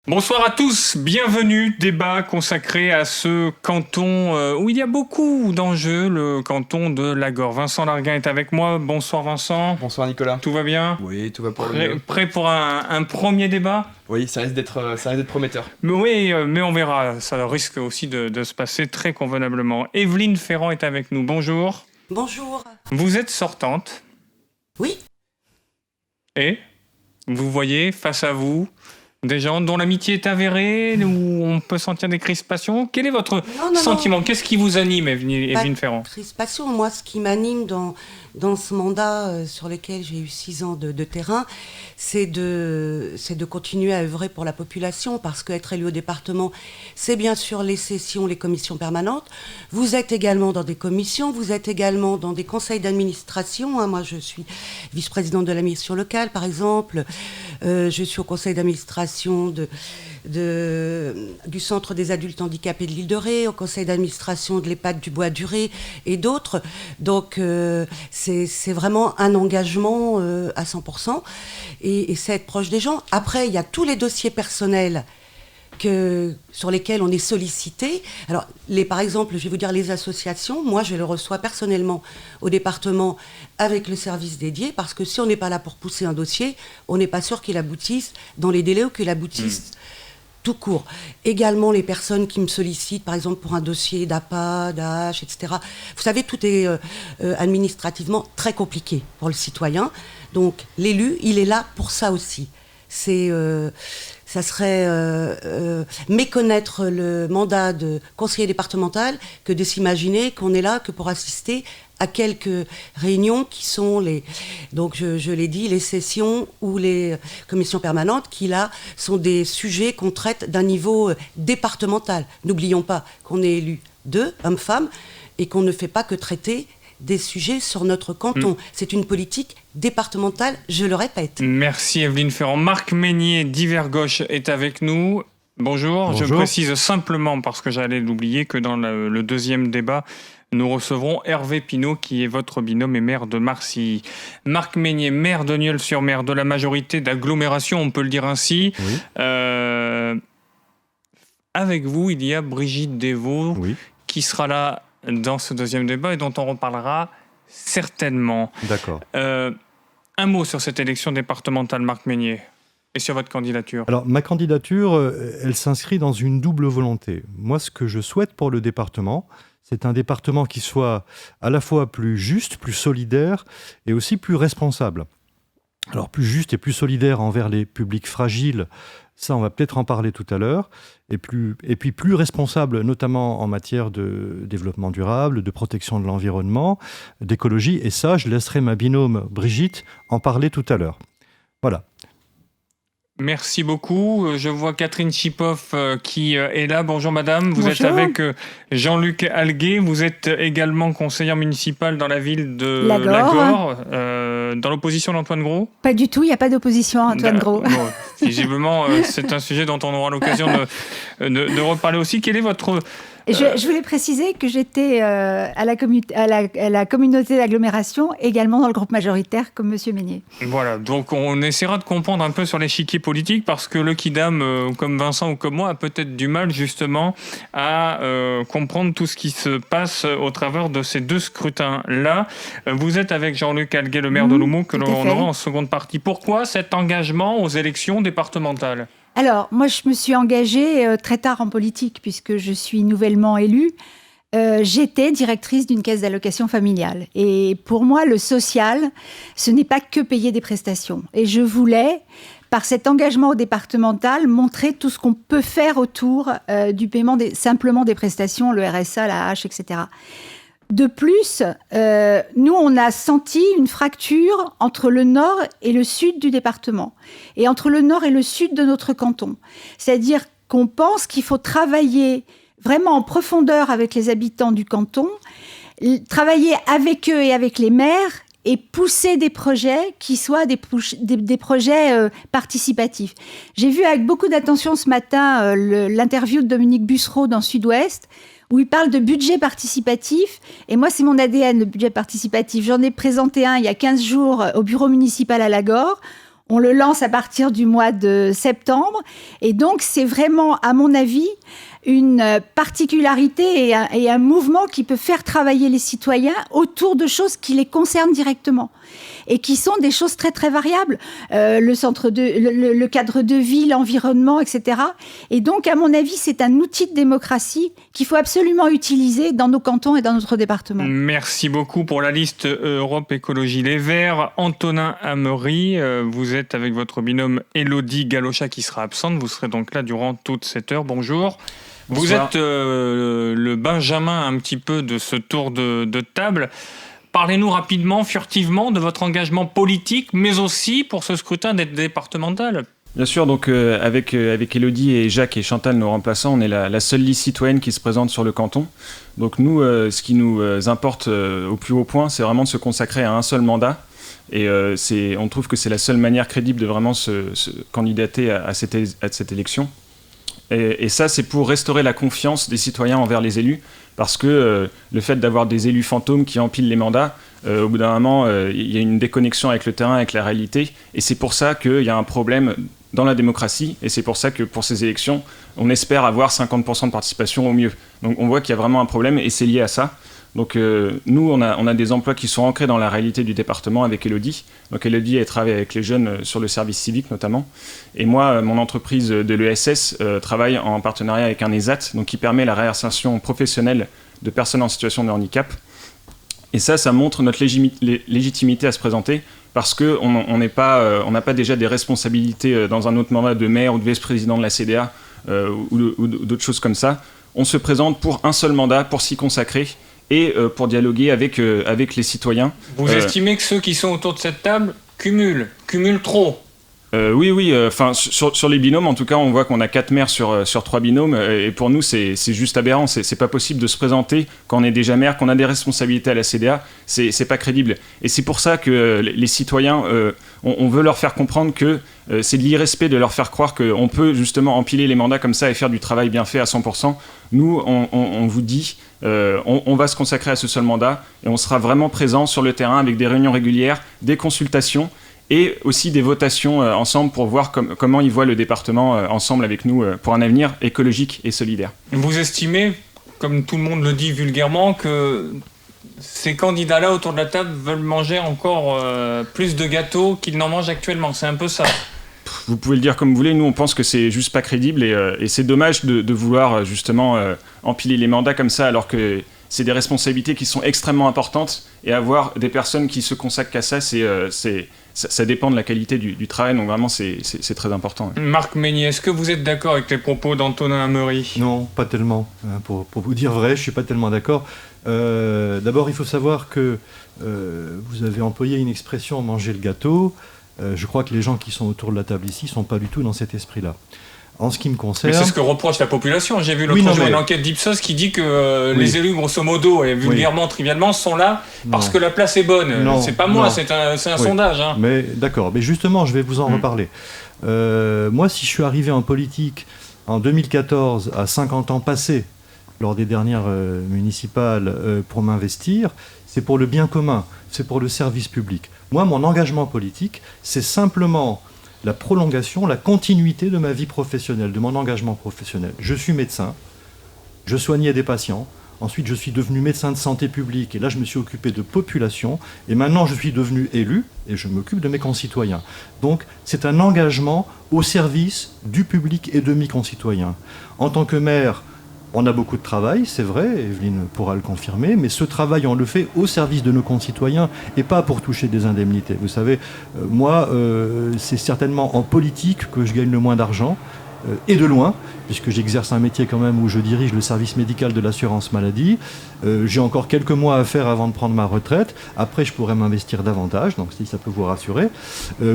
Bonsoir à tous, bienvenue, débat consacré à ce canton où il y a beaucoup d'enjeux, le canton de Lagor. Vincent Larguin est avec moi, bonsoir Vincent. Bonsoir Nicolas. Tout va bien ? Oui, tout va pour le mieux. Prêt pour un premier débat ? Oui, ça risque d'être prometteur. Oui, mais on verra, ça risque aussi de se passer très convenablement. Evelyne Ferrand est avec nous, bonjour. Bonjour. Vous êtes sortante. Oui. Et vous voyez face à vous des gens dont l'amitié est avérée, où on peut sentir des crispations. Quel est votre sentiment ? Qu'est-ce qui vous anime, Evelyne Ferrand ? Crispation, moi, ce qui m'anime dans ce mandat sur lequel j'ai eu 6 ans de terrain, c'est de continuer à œuvrer pour la population, parce qu'être élu au département, c'est bien sûr les sessions, les commissions permanentes. Vous êtes également dans des commissions, vous êtes également dans des conseils d'administration. Moi, je suis vice-présidente de la mission locale, par exemple. Je suis au conseil d'administration du Centre des adultes handicapés de l'île de Ré, au conseil d'administration de l'EHPAD du Bois-Duré et d'autres. Donc, c'est vraiment un engagement à 100%. Et c'est être proche des gens. Après, il y a tous les dossiers personnels sur lesquels on est sollicité. Alors, par exemple, je vais vous dire les associations. Moi, je les reçois personnellement au département avec le service dédié, parce que si on n'est pas là pour pousser un dossier, on n'est pas sûr qu'il aboutisse dans les délais ou qu'il aboutisse tout court. Également, les personnes qui me sollicitent, par exemple, pour un dossier d'APA, d'AH, etc. Vous savez, tout est administrativement très compliqué pour le citoyen. Donc, l'élu, il est là pour ça aussi. Ça serait méconnaître le mandat de conseiller départemental que de s'imaginer qu'on est là que pour assister à quelques réunions qui sont donc je l'ai dit, les sessions ou les commissions permanentes qui là sont des sujets qu'on traite d'un niveau départemental. N'oublions pas qu'on est élu hommes-femmes, et qu'on ne fait pas que traiter des sujets sur notre canton. C'est une politique départementale, je le répète. Merci Evelyne Ferrand. Marc Meignier d'Hiver-Gauche est avec nous. Bonjour. Bonjour. Je précise simplement, parce que j'allais l'oublier, que dans le deuxième débat, nous recevrons Hervé Pinault, qui est votre binôme et maire de Marcilly. Marc Meignier, maire de Nieul-sur-Mer, de la majorité d'agglomération, on peut le dire ainsi. Oui. Avec vous, il y a Brigitte Desvaux, qui sera là dans ce deuxième débat et dont on reparlera certainement. D'accord. Un mot sur cette élection départementale, Marc Meignier, et sur votre candidature. Alors, ma candidature, elle s'inscrit dans une double volonté. Moi, ce que je souhaite pour le département, c'est un département qui soit à la fois plus juste, plus solidaire et aussi plus responsable. Alors, plus juste et plus solidaire envers les publics fragiles, ça, on va peut-être en parler tout à l'heure. Et puis plus responsable, notamment en matière de développement durable, de protection de l'environnement, d'écologie. Et ça, je laisserai ma binôme Brigitte en parler tout à l'heure. Voilà. Merci beaucoup. Je vois Catherine Chipoff qui est là. Bonjour madame. Vous êtes avec Jean-Luc Alguet. Vous êtes également conseillère municipale dans la ville de Lagor, dans l'opposition d'Antoine Gros. Pas du tout, il n'y a pas d'opposition à Antoine Gros. Bon, visiblement, c'est un sujet dont on aura l'occasion de reparler aussi. Quel est votre... Je voulais préciser que j'étais à la communauté d'agglomération, également dans le groupe majoritaire, comme M. Meignier. Voilà, donc on essaiera de comprendre un peu sur l'échiquier politique, parce que le Kidam, comme Vincent ou comme moi, a peut-être du mal justement à comprendre tout ce qui se passe au travers de ces deux scrutins-là. Vous êtes avec Jean-Luc Alguet, le maire de Loumont, que l'on aura en seconde partie. Pourquoi cet engagement aux élections départementales ? Alors, moi, je me suis engagée très tard en politique, puisque je suis nouvellement élue. J'étais directrice d'une caisse d'allocation familiale. Et pour moi, le social, ce n'est pas que payer des prestations. Et je voulais, par cet engagement au départemental, montrer tout ce qu'on peut faire autour du paiement simplement des prestations, le RSA, la hache, etc. De plus, nous, on a senti une fracture entre le nord et le sud du département, et entre le nord et le sud de notre canton. C'est-à-dire qu'on pense qu'il faut travailler vraiment en profondeur avec les habitants du canton, travailler avec eux et avec les maires, et pousser des projets qui soient des projets participatifs. J'ai vu avec beaucoup d'attention ce matin l'interview de Dominique Bussereau dans Sud-Ouest, où il parle de budget participatif. Et moi, c'est mon ADN, le budget participatif. J'en ai présenté un il y a 15 jours au bureau municipal à Lagor. On le lance à partir du mois de septembre. Et donc, c'est vraiment, à mon avis, une particularité et un mouvement qui peut faire travailler les citoyens autour de choses qui les concernent directement et qui sont des choses très très variables, le cadre de vie, l'environnement, etc. Et donc, à mon avis, c'est un outil de démocratie qu'il faut absolument utiliser dans nos cantons et dans notre département. Merci beaucoup pour la liste Europe Écologie Les Verts. Antonin Amaury, vous êtes avec votre binôme Élodie Galocha qui sera absente. Vous serez donc là durant toute cette heure. Bonjour. Bonsoir. Vous êtes le Benjamin un petit peu de ce tour de table. Parlez-nous rapidement, furtivement, de votre engagement politique, mais aussi pour ce scrutin départemental. Bien sûr, donc avec Élodie et Jacques et Chantal, nos remplaçants, on est la seule liste citoyenne qui se présente sur le canton. Donc nous, ce qui nous importe au plus haut point, c'est vraiment de se consacrer à un seul mandat. Et on trouve que c'est la seule manière crédible de vraiment se candidater à cette élection. Et ça, c'est pour restaurer la confiance des citoyens envers les élus, parce que le fait d'avoir des élus fantômes qui empilent les mandats, au bout d'un moment, il y a une déconnexion avec le terrain, avec la réalité, et c'est pour ça qu'il y a un problème dans la démocratie, et c'est pour ça que pour ces élections, on espère avoir 50% de participation au mieux. Donc on voit qu'il y a vraiment un problème, et c'est lié à ça. Donc nous, on a des emplois qui sont ancrés dans la réalité du département avec Élodie. Donc Élodie, elle travaille avec les jeunes sur le service civique notamment. Et moi, mon entreprise de l'ESS travaille en partenariat avec un ESAT, donc qui permet la réinsertion professionnelle de personnes en situation de handicap. Et ça montre notre légitimité à se présenter, parce qu'on n'a pas déjà des responsabilités dans un autre mandat de maire ou de vice-président de la CDA ou d'autres choses comme ça. On se présente pour un seul mandat, pour s'y consacrer, et pour dialoguer avec les citoyens. Vous estimez que ceux qui sont autour de cette table cumulent trop? Oui. Sur les binômes, en tout cas, on voit qu'on a 4 maires sur 3 binômes. Et pour nous, c'est juste aberrant. C'est pas possible de se présenter quand on est déjà maire, qu'on a des responsabilités à la CDA. C'est pas crédible. Et c'est pour ça que les citoyens, on veut leur faire comprendre que c'est de l'irrespect de leur faire croire qu'on peut justement empiler les mandats comme ça et faire du travail bien fait à 100%. Nous, on vous dit, on va se consacrer à ce seul mandat et on sera vraiment présent sur le terrain avec des réunions régulières, des consultations et aussi des votations ensemble pour voir comment ils voient le département ensemble avec nous pour un avenir écologique et solidaire. Vous estimez, comme tout le monde le dit vulgairement, que ces candidats-là autour de la table veulent manger encore plus de gâteaux qu'ils n'en mangent actuellement? C'est un peu ça. Vous pouvez le dire comme vous voulez, nous on pense que c'est juste pas crédible et c'est dommage de vouloir justement empiler les mandats comme ça alors que c'est des responsabilités qui sont extrêmement importantes et avoir des personnes qui se consacrent qu'à ça, ça dépend de la qualité du travail, donc vraiment c'est très important. Marc Meignier, est-ce que vous êtes d'accord avec les propos d'Antonin Amaury? Non, pas tellement. Pour vous dire vrai, je ne suis pas tellement d'accord. D'abord, il faut savoir que vous avez employé une expression « manger le gâteau ». Je crois que les gens qui sont autour de la table ici ne sont pas du tout dans cet esprit-là. En ce qui me concerne... Mais c'est ce que reproche la population. J'ai vu l'autre jour une enquête d'Ipsos qui dit que les élus, grosso modo, et vulgairement, trivialement, sont là parce que la place est bonne. Non, c'est pas moi, c'est un sondage. Hein. Mais d'accord, mais justement, je vais vous en reparler. Moi, si je suis arrivé en politique en 2014, à 50 ans passés, lors des dernières municipales, pour m'investir, c'est pour le bien commun, c'est pour le service public. Moi, mon engagement politique, c'est simplement la prolongation, la continuité de ma vie professionnelle, de mon engagement professionnel. Je suis médecin, je soignais des patients, ensuite je suis devenu médecin de santé publique, et là je me suis occupé de population, et maintenant je suis devenu élu, et je m'occupe de mes concitoyens. Donc c'est un engagement au service du public et de mes concitoyens. En tant que maire, on a beaucoup de travail, c'est vrai, Evelyne pourra le confirmer, mais ce travail, on le fait au service de nos concitoyens et pas pour toucher des indemnités. Vous savez, moi, c'est certainement en politique que je gagne le moins d'argent, et de loin, puisque j'exerce un métier quand même où je dirige le service médical de l'assurance maladie. J'ai encore quelques mois à faire avant de prendre ma retraite. Après, je pourrais m'investir davantage, donc si ça peut vous rassurer.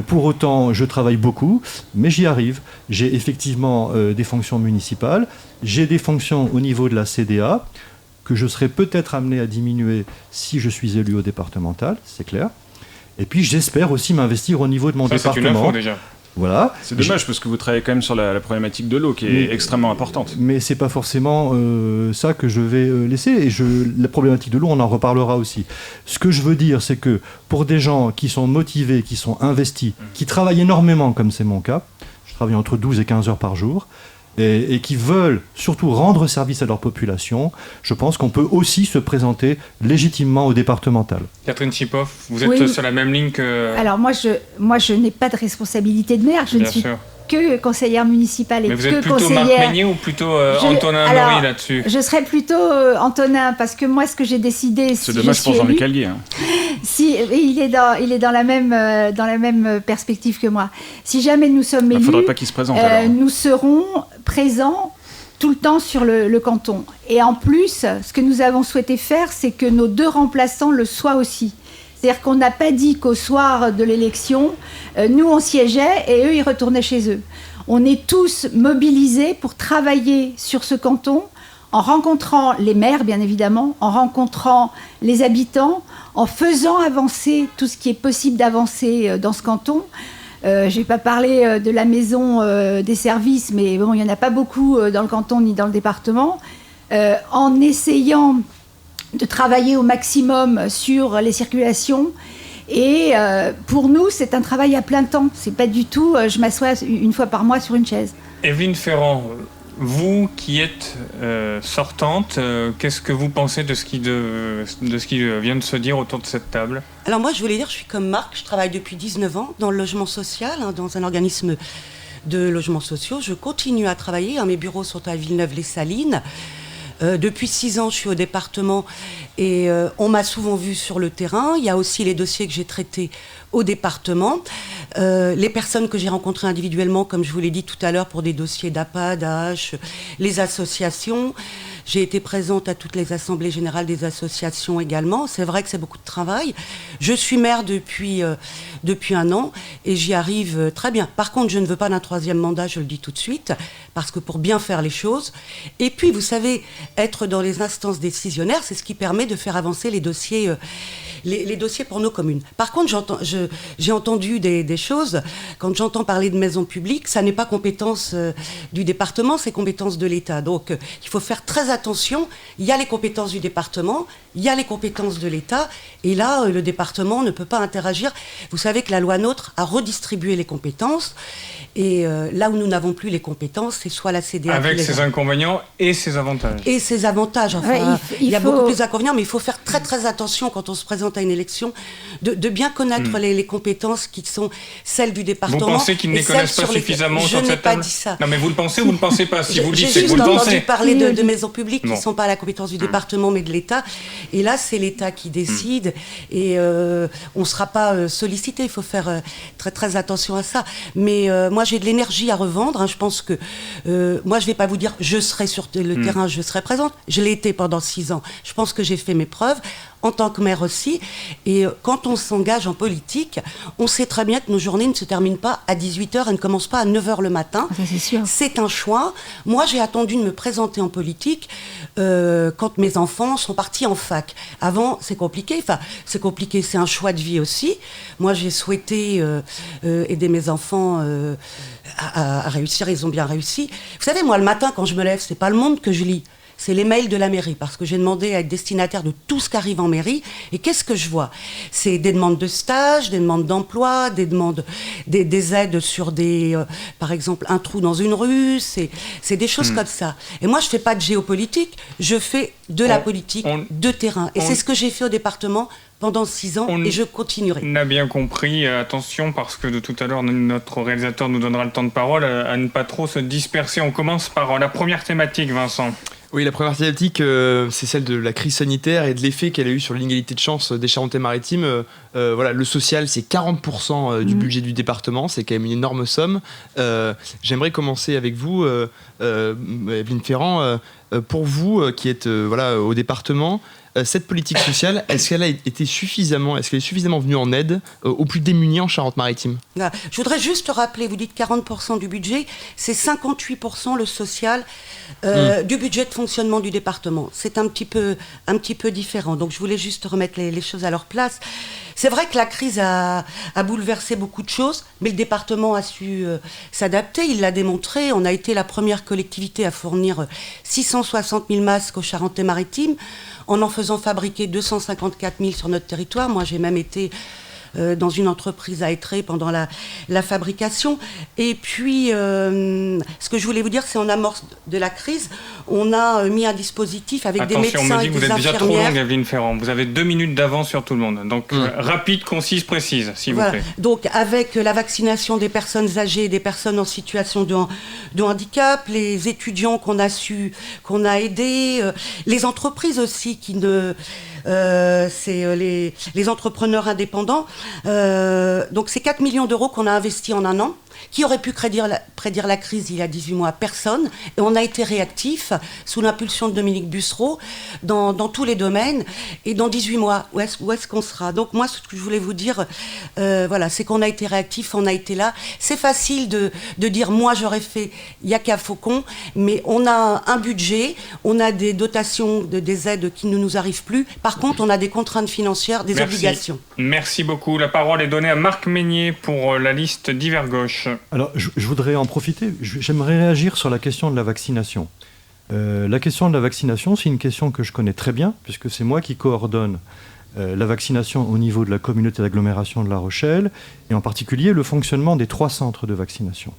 Pour autant, je travaille beaucoup, mais j'y arrive. J'ai effectivement des fonctions municipales. J'ai des fonctions au niveau de la CDA, que je serai peut-être amené à diminuer si je suis élu au départemental, c'est clair. Et puis, j'espère aussi m'investir au niveau de mon département. C'est une info déjà. Voilà. C'est dommage parce que vous travaillez quand même sur la problématique de l'eau qui est extrêmement importante. Mais c'est pas forcément ça que je vais laisser. Et la problématique de l'eau, on en reparlera aussi. Ce que je veux dire, c'est que pour des gens qui sont motivés, qui sont investis, qui travaillent énormément, comme c'est mon cas, je travaille entre 12 et 15 heures par jour, et qui veulent surtout rendre service à leur population, je pense qu'on peut aussi se présenter légitimement au départemental. Catherine Chipoff, vous êtes sur la même ligne que... Alors moi, je n'ai pas de responsabilité de maire, je ne suis que conseillère municipale et que conseillère... Mais vous êtes plutôt Marc Meignier ou plutôt Antonin Maury là-dessus? Je serais plutôt Antonin, parce que moi, ce que j'ai décidé... C'est dommage pour Jean-Luc Alguier. Hein. Il est dans la même perspective que moi. Si jamais nous sommes élus... Il ne faudrait pas qu'il se présente nous serons présents tout le temps sur le canton. Et en plus, ce que nous avons souhaité faire, c'est que nos 2 remplaçants le soient aussi. C'est-à-dire qu'on n'a pas dit qu'au soir de l'élection, nous, on siégeait et eux, ils retournaient chez eux. On est tous mobilisés pour travailler sur ce canton en rencontrant les maires, bien évidemment, en rencontrant les habitants, en faisant avancer tout ce qui est possible d'avancer dans ce canton. Je n'ai pas parlé de la maison des services, mais bon, il n'y en a pas beaucoup dans le canton ni dans le département. En essayant de travailler au maximum sur les circulations. Et pour nous, c'est un travail à plein temps. C'est pas du tout, je m'assois une fois par mois sur une chaise. Evelyne Ferrand, vous qui êtes sortante, qu'est-ce que vous pensez de ce qui vient de se dire autour de cette table? Alors moi, je voulais dire, je suis comme Marc, je travaille depuis 19 ans dans le logement social, dans un organisme de logements sociaux. Je continue à travailler, mes bureaux sont à Villeneuve-les-Salines. Depuis 6 ans, je suis au département et on m'a souvent vu sur le terrain. Il y a aussi les dossiers que j'ai traités au département. Les personnes que j'ai rencontrées individuellement, comme je vous l'ai dit tout à l'heure, pour des dossiers d'APA, d'AH, les associations. J'ai été présente à toutes les assemblées générales des associations également. C'est vrai que c'est beaucoup de travail. Je suis maire depuis 1 an et j'y arrive très bien. Par contre, je ne veux pas d'un 3e mandat, je le dis tout de suite, parce que pour bien faire les choses. Et puis, vous savez, être dans les instances décisionnaires, c'est ce qui permet de faire avancer les dossiers, les dossiers pour nos communes. Par contre, j'ai entendu des choses. Quand j'entends parler de maisons publiques, ça n'est pas compétence du département, c'est compétence de l'État. Donc, il faut faire très attention. Il y a les compétences du département, il y a les compétences de l'État. Et là, le département ne peut pas interagir. Vous savez que la loi NOTRe a redistribué les compétences. Et là où nous n'avons plus les compétences, c'est soit la CDA... Avec ses inconvénients et ses avantages. Et ses avantages. Enfin, il y a beaucoup plus d'inconvénients, mais il faut faire très très attention quand on se présente à une élection, de bien connaître les compétences qui sont celles du département. Vous pensez qu'ils ne les connaissent pas suffisamment sur cette table? Je n'ai pas dit ça. Non, mais vous le pensez ou vous ne le pensez pas? Si vous le dites, c'est que vous le pensez. J'ai pensez. juste entendu parler de maisons publiques qui ne sont pas à la compétence du département, mais de l'État. Et là, c'est l'État qui décide. Et on ne sera pas sollicité. Il faut faire très très attention à ça. Mais moi, j'ai de l'énergie à revendre. Je pense que moi, je ne vais pas vous dire je serai sur le terrain, je serai présente. Je l'ai été pendant 6 ans. Je pense que j'ai fait mes preuves. En tant que maire aussi. Et quand on s'engage en politique, on sait très bien que nos journées ne se terminent pas à 18h, elles ne commencent pas à 9h le matin. Ça, c'est sûr. C'est un choix. Moi, j'ai attendu de me présenter en politique quand mes enfants sont partis en fac. Avant, c'est compliqué. Enfin, c'est compliqué, c'est un choix de vie aussi. Moi, j'ai souhaité aider mes enfants à réussir. Ils ont bien réussi. Vous savez, moi, le matin, quand je me lève, c'est pas Le Monde que je lis. C'est les mails de la mairie, parce que j'ai demandé à être destinataire de tout ce qui arrive en mairie. Et qu'est-ce que je vois? C'est des demandes de stage, des demandes d'emploi, des demandes, des aides sur par exemple, un trou dans une rue. C'est des choses comme ça. Et moi, je fais pas de géopolitique, je fais de la politique de terrain. Et c'est ce que j'ai fait au département pendant 6 ans et je continuerai. On a bien compris, attention, parce que de tout à l'heure, notre réalisateur nous donnera le temps de parole, à ne pas trop se disperser. On commence par la première thématique, Vincent. Oui, la première thématique, c'est celle de la crise sanitaire et de l'effet qu'elle a eu sur l'inégalité de chance des Charentes-Maritimes. Voilà, le social, c'est 40% du budget du département, c'est quand même une énorme somme. J'aimerais commencer avec vous, Evelyne Ferrand. Pour vous, qui êtes au département, cette politique sociale, est-ce qu'elle est suffisamment venue en aide aux plus démunis en Charente-Maritime? Je voudrais juste rappeler, vous dites 40% du budget, c'est 58% le social du budget de fonctionnement du département. C'est un petit peu différent. Donc je voulais juste remettre les choses à leur place. C'est vrai que la crise a bouleversé beaucoup de choses, mais le département a su s'adapter. Il l'a démontré. On a été la première collectivité à fournir 660 000 masques aux Charentes-Maritimes, en faisant fabriquer 254 000 sur notre territoire. Moi, j'ai même été dans une entreprise à Étré pendant la fabrication. Et puis, ce que je voulais vous dire, c'est en amorce de la crise, on a mis un dispositif avec des médecins et des infirmières. Attention, on me dit que vous êtes déjà trop longue, Evelyne Ferrand. Vous avez 2 minutes d'avance sur tout le monde. Donc, rapide, concise, précise, s'il vous plaît. Donc, avec la vaccination des personnes âgées et des personnes en situation de handicap, les étudiants qu'on a aidés, les entreprises aussi c'est les entrepreneurs indépendants. Donc c'est 4 millions d'euros qu'on a investis en un an. Qui aurait pu prédire la crise il y a 18 mois? Personne. Et on a été réactifs, sous l'impulsion de Dominique Bussereau, dans tous les domaines. Et dans 18 mois, où est-ce qu'on sera? Donc moi, ce que je voulais vous dire, c'est qu'on a été réactifs, on a été là. C'est facile de dire, moi j'aurais fait, il n'y a qu'à Faucon, mais on a un budget, on a des dotations, des aides qui ne nous arrivent plus. Par contre, on a des contraintes financières, des obligations. Merci beaucoup. La parole est donnée à Marc Meignier pour la liste d'hiver gauche. Alors, je voudrais en profiter. J'aimerais réagir sur la question de la vaccination. La question de la vaccination, c'est une question que je connais très bien, puisque c'est moi qui coordonne la vaccination au niveau de la communauté d'agglomération de La Rochelle, et en particulier le fonctionnement des 3 centres de vaccination.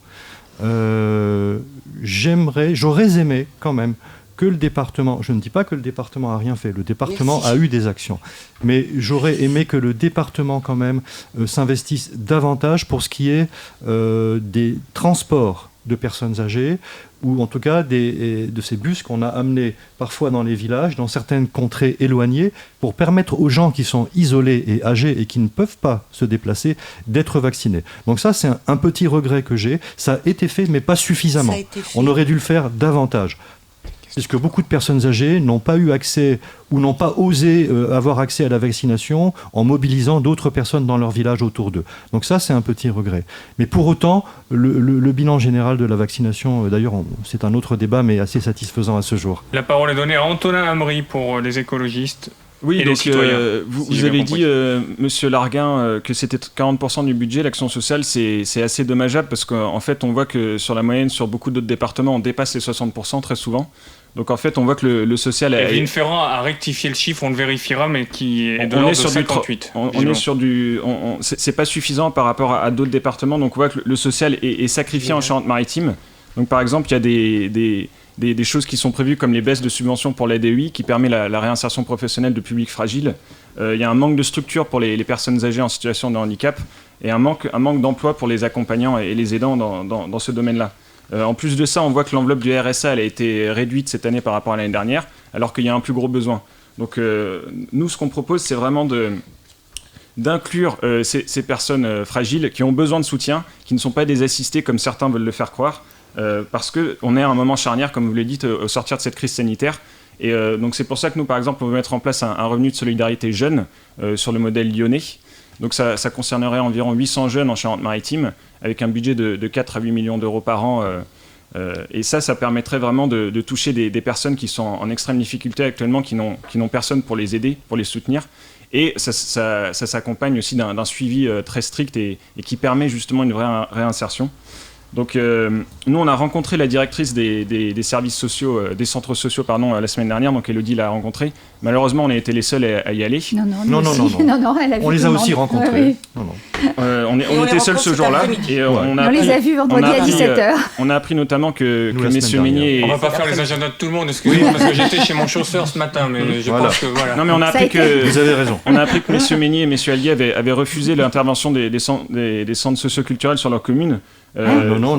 J'aurais aimé quand même que le département, je ne dis pas que le département n'a rien fait, le département a eu des actions, mais j'aurais aimé que le département quand même s'investisse davantage pour ce qui est des transports de personnes âgées, ou en tout cas de ces bus qu'on a amenés parfois dans les villages, dans certaines contrées éloignées, pour permettre aux gens qui sont isolés et âgés et qui ne peuvent pas se déplacer d'être vaccinés. Donc ça, c'est un petit regret que j'ai. Ça a été fait, mais pas suffisamment. On aurait dû le faire davantage. Puisque beaucoup de personnes âgées n'ont pas eu accès ou n'ont pas osé avoir accès à la vaccination en mobilisant d'autres personnes dans leur village autour d'eux. Donc ça, c'est un petit regret. Mais pour autant, le bilan général de la vaccination, d'ailleurs, c'est un autre débat, mais assez satisfaisant à ce jour. La parole est donnée à Antonin Amry pour les écologistes. Oui, et donc les citoyens, vous avez dit, Monsieur Larguin, que c'était 40% du budget. L'action sociale, c'est assez dommageable parce qu'en fait, on voit que sur la moyenne, sur beaucoup d'autres départements, on dépasse les 60% très souvent. Donc en fait, on voit que le social... Evelyne Ferrand a rectifié le chiffre, on le vérifiera, mais qui est de l'ordre de 58. On est sur du... c'est pas suffisant par rapport à d'autres départements. Donc on voit que le social est sacrifié en Charente-Maritime. Donc par exemple, il y a des choses qui sont prévues comme les baisses de subventions pour l'ADEI qui permet la réinsertion professionnelle de publics fragiles. Il y a un manque de structure pour les personnes âgées en situation de handicap et un manque d'emploi pour les accompagnants et les aidants dans ce domaine-là. En plus de ça, on voit que l'enveloppe du RSA elle a été réduite cette année par rapport à l'année dernière, alors qu'il y a un plus gros besoin. Donc nous, ce qu'on propose, c'est vraiment d'inclure ces personnes fragiles qui ont besoin de soutien, qui ne sont pas des assistés comme certains veulent le faire croire, parce qu'on est à un moment charnière, comme vous l'avez dit, au sortir de cette crise sanitaire. Et donc c'est pour ça que nous, par exemple, on veut mettre en place un revenu de solidarité jeune sur le modèle lyonnais. Donc ça concernerait environ 800 jeunes en Charente-Maritime, avec un budget de 4 à 8 millions d'euros par an. Et ça permettrait vraiment de toucher des personnes qui sont en extrême difficulté actuellement, qui n'ont personne pour les aider, pour les soutenir. Et ça s'accompagne aussi d'un suivi très strict et qui permet justement une vraie réinsertion. Donc nous, on a rencontré la directrice des services sociaux, des centres sociaux, la semaine dernière, donc Elodie l'a rencontrée. Malheureusement, on a été les seuls à y aller. Non, elle a vu on les a aussi rencontrés. Oui. On était seuls ce jour-là. Et on les a vus vendredi à 17h. On a appris notamment que messieurs Meignier... On va pas faire les agendas de tout le monde, excusez-moi, parce que j'étais chez mon chauffeur ce matin, mais je pense que voilà. Non, mais on a appris que... Vous avez raison. On a appris que messieurs Meignier et messieurs Allier avaient refusé l'intervention des centres socioculturels sur leur commune. Non.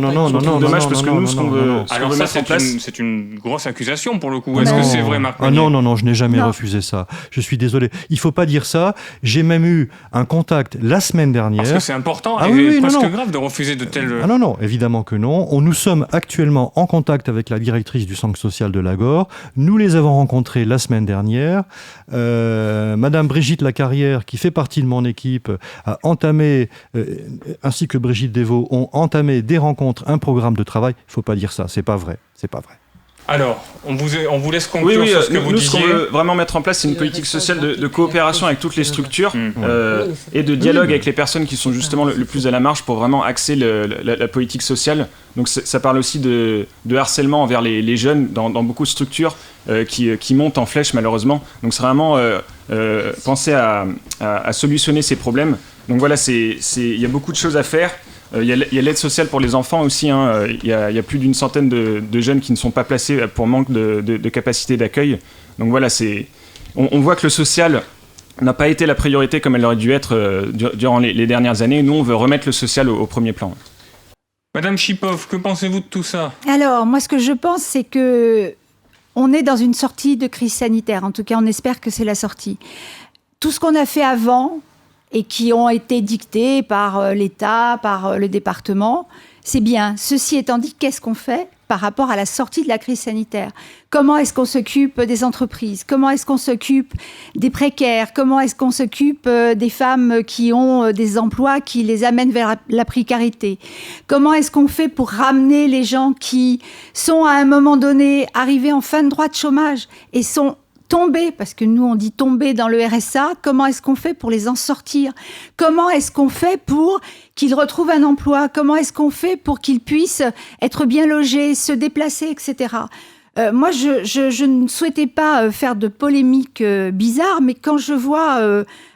Dommage parce que nous, ce qu'on veut mettre en place... C'est une grosse accusation pour le coup. Est-ce que c'est vrai, Marc Meignier ? Non, je n'ai jamais refusé ça. Je suis désolé. Il ne faut pas dire ça. J'ai même eu un contact la semaine dernière. Parce que c'est important et presque grave de refuser de tels... Non, évidemment que non. Nous sommes actuellement en contact avec la directrice du centre social de Lagor. Nous les avons rencontrés la semaine dernière. Madame Brigitte Lacarrière, qui fait partie de mon équipe, a entamé, ainsi que Brigitte Devaux, ont entamé des rencontres, un programme de travail. Il ne faut pas dire ça. C'est pas vrai. Alors, on vous laisse conclure sur ce que vous disiez. Ce qu'on veut vraiment mettre en place, c'est une politique sociale de coopération avec toutes les structures et de dialogue avec les personnes qui sont justement le plus à la marge pour vraiment axer la politique sociale. Donc ça parle aussi de harcèlement envers les jeunes dans beaucoup de structures qui montent en flèche malheureusement. Donc c'est vraiment penser à solutionner ces problèmes. Donc voilà, il y a beaucoup de choses à faire. Il y a l'aide sociale pour les enfants aussi. Il y a plus d'une centaine de jeunes qui ne sont pas placés pour manque de capacité d'accueil. Donc voilà, on voit que le social n'a pas été la priorité comme elle aurait dû être durant les dernières années. Nous, on veut remettre le social au premier plan. Madame Schiphoff, que pensez-vous de tout ça ? Alors, moi, ce que je pense, c'est que on est dans une sortie de crise sanitaire. En tout cas, on espère que c'est la sortie. Tout ce qu'on a fait avant et qui ont été dictés par l'État, par le département, c'est bien. Ceci étant dit, qu'est-ce qu'on fait par rapport à la sortie de la crise sanitaire ? Comment est-ce qu'on s'occupe des entreprises ? Comment est-ce qu'on s'occupe des précaires ? Comment est-ce qu'on s'occupe des femmes qui ont des emplois qui les amènent vers la précarité ? Comment est-ce qu'on fait pour ramener les gens qui sont à un moment donné arrivés en fin de droit de chômage et sont tombés, parce que nous on dit tomber dans le RSA, comment est-ce qu'on fait pour les en sortir ? Comment est-ce qu'on fait pour qu'ils retrouvent un emploi ? Comment est-ce qu'on fait pour qu'ils puissent être bien logés, se déplacer, etc. Moi, je ne souhaitais pas faire de polémique bizarre, mais quand je vois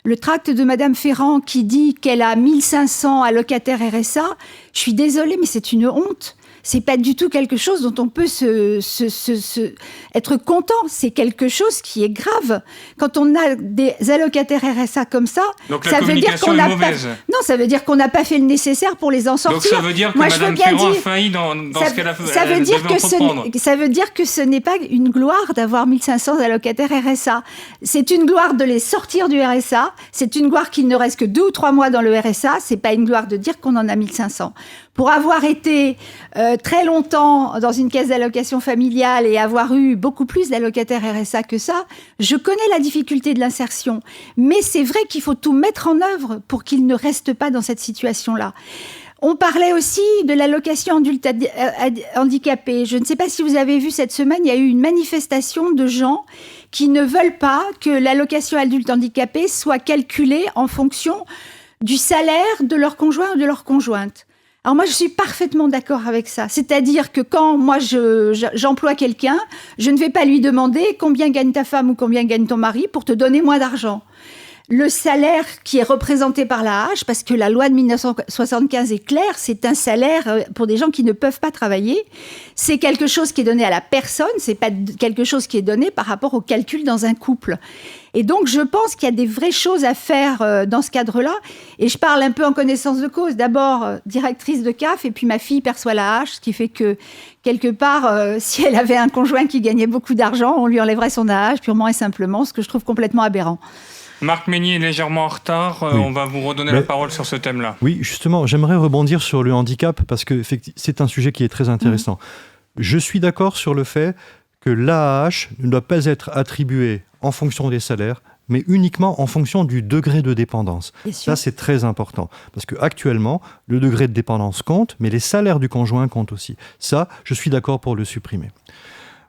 le tract de Madame Ferrand qui dit qu'elle a 1500 allocataires RSA, je suis désolée, mais c'est une honte. C'est pas du tout quelque chose dont on peut être content. C'est quelque chose qui est grave. Quand on a des allocataires RSA comme ça, donc ça veut dire qu'on n'a pas. Non, ça veut dire qu'on n'a pas fait le nécessaire pour les en sortir. Donc ça veut dire que Madame Ferrand a failli dans ce qu'elle a fait. Ça veut dire que ce n'est pas une gloire d'avoir 1500 allocataires RSA. C'est une gloire de les sortir du RSA. C'est une gloire qu'il ne reste que 2 ou 3 mois dans le RSA. C'est pas une gloire de dire qu'on en a 1500. Pour avoir été très longtemps dans une caisse d'allocation familiale et avoir eu beaucoup plus d'allocataires RSA que ça, je connais la difficulté de l'insertion. Mais c'est vrai qu'il faut tout mettre en œuvre pour qu'ils ne restent pas dans cette situation-là. On parlait aussi de l'allocation adulte handicapé. Je ne sais pas si vous avez vu cette semaine, il y a eu une manifestation de gens qui ne veulent pas que l'allocation adulte handicapé soit calculée en fonction du salaire de leur conjoint ou de leur conjointe. Alors moi, je suis parfaitement d'accord avec ça. C'est-à-dire que quand moi, j'emploie quelqu'un, je ne vais pas lui demander combien gagne ta femme ou combien gagne ton mari pour te donner moins d'argent. Le salaire qui est représenté par la hache, parce que la loi de 1975 est claire, c'est un salaire pour des gens qui ne peuvent pas travailler. C'est quelque chose qui est donné à la personne, c'est pas quelque chose qui est donné par rapport au calcul dans un couple. Et donc, je pense qu'il y a des vraies choses à faire dans ce cadre-là. Et je parle un peu en connaissance de cause. D'abord, directrice de CAF, et puis ma fille perçoit la hache, ce qui fait que, quelque part, si elle avait un conjoint qui gagnait beaucoup d'argent, on lui enlèverait son AAH purement et simplement, ce que je trouve complètement aberrant. Marc Meignier est légèrement en retard. Oui. On va vous redonner la parole sur ce thème-là. Oui, justement, j'aimerais rebondir sur le handicap parce que c'est un sujet qui est très intéressant. Je suis d'accord sur le fait que l'AAH ne doit pas être attribuée en fonction des salaires, mais uniquement en fonction du degré de dépendance. Ça, c'est très important. Parce qu'actuellement, le degré de dépendance compte, mais les salaires du conjoint comptent aussi. Ça, je suis d'accord pour le supprimer.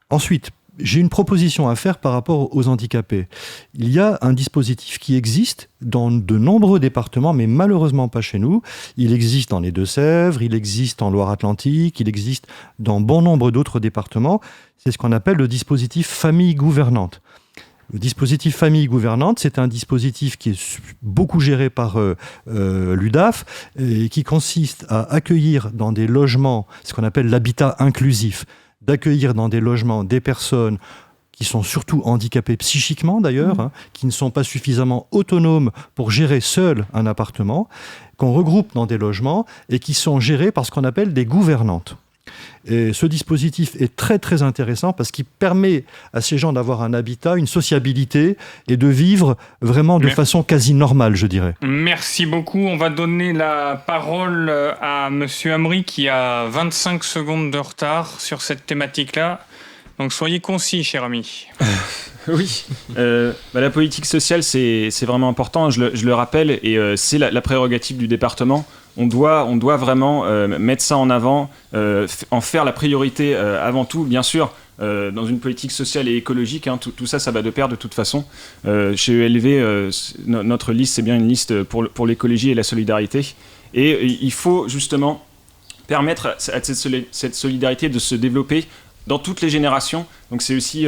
Ensuite, j'ai une proposition à faire par rapport aux handicapés. Il y a un dispositif qui existe dans de nombreux départements, mais malheureusement pas chez nous. Il existe dans les Deux-Sèvres, il existe en Loire-Atlantique, il existe dans bon nombre d'autres départements. C'est ce qu'on appelle le dispositif famille gouvernante. Le dispositif famille gouvernante, c'est un dispositif qui est beaucoup géré par l'UDAF et qui consiste à accueillir dans des logements, ce qu'on appelle l'habitat inclusif, d'accueillir dans des logements des personnes qui sont surtout handicapées psychiquement d'ailleurs, qui ne sont pas suffisamment autonomes pour gérer seules un appartement, qu'on regroupe dans des logements et qui sont gérés par ce qu'on appelle des gouvernantes. Et ce dispositif est très très intéressant parce qu'il permet à ces gens d'avoir un habitat, une sociabilité et de vivre vraiment de façon quasi normale, je dirais. Merci beaucoup. On va donner la parole à Monsieur Hamry qui a 25 secondes de retard sur cette thématique-là. Donc soyez concis, cher ami. Oui, la politique sociale, c'est vraiment important, je le rappelle, et c'est la prérogative du département. On doit vraiment mettre ça en avant, en faire la priorité avant tout. Bien sûr, dans une politique sociale et écologique. Hein, tout ça, ça va de pair de toute façon. Chez ELV, notre liste, c'est bien une liste pour l'écologie et la solidarité. Et il faut justement permettre à cette solidarité de se développer dans toutes les générations. Donc c'est aussi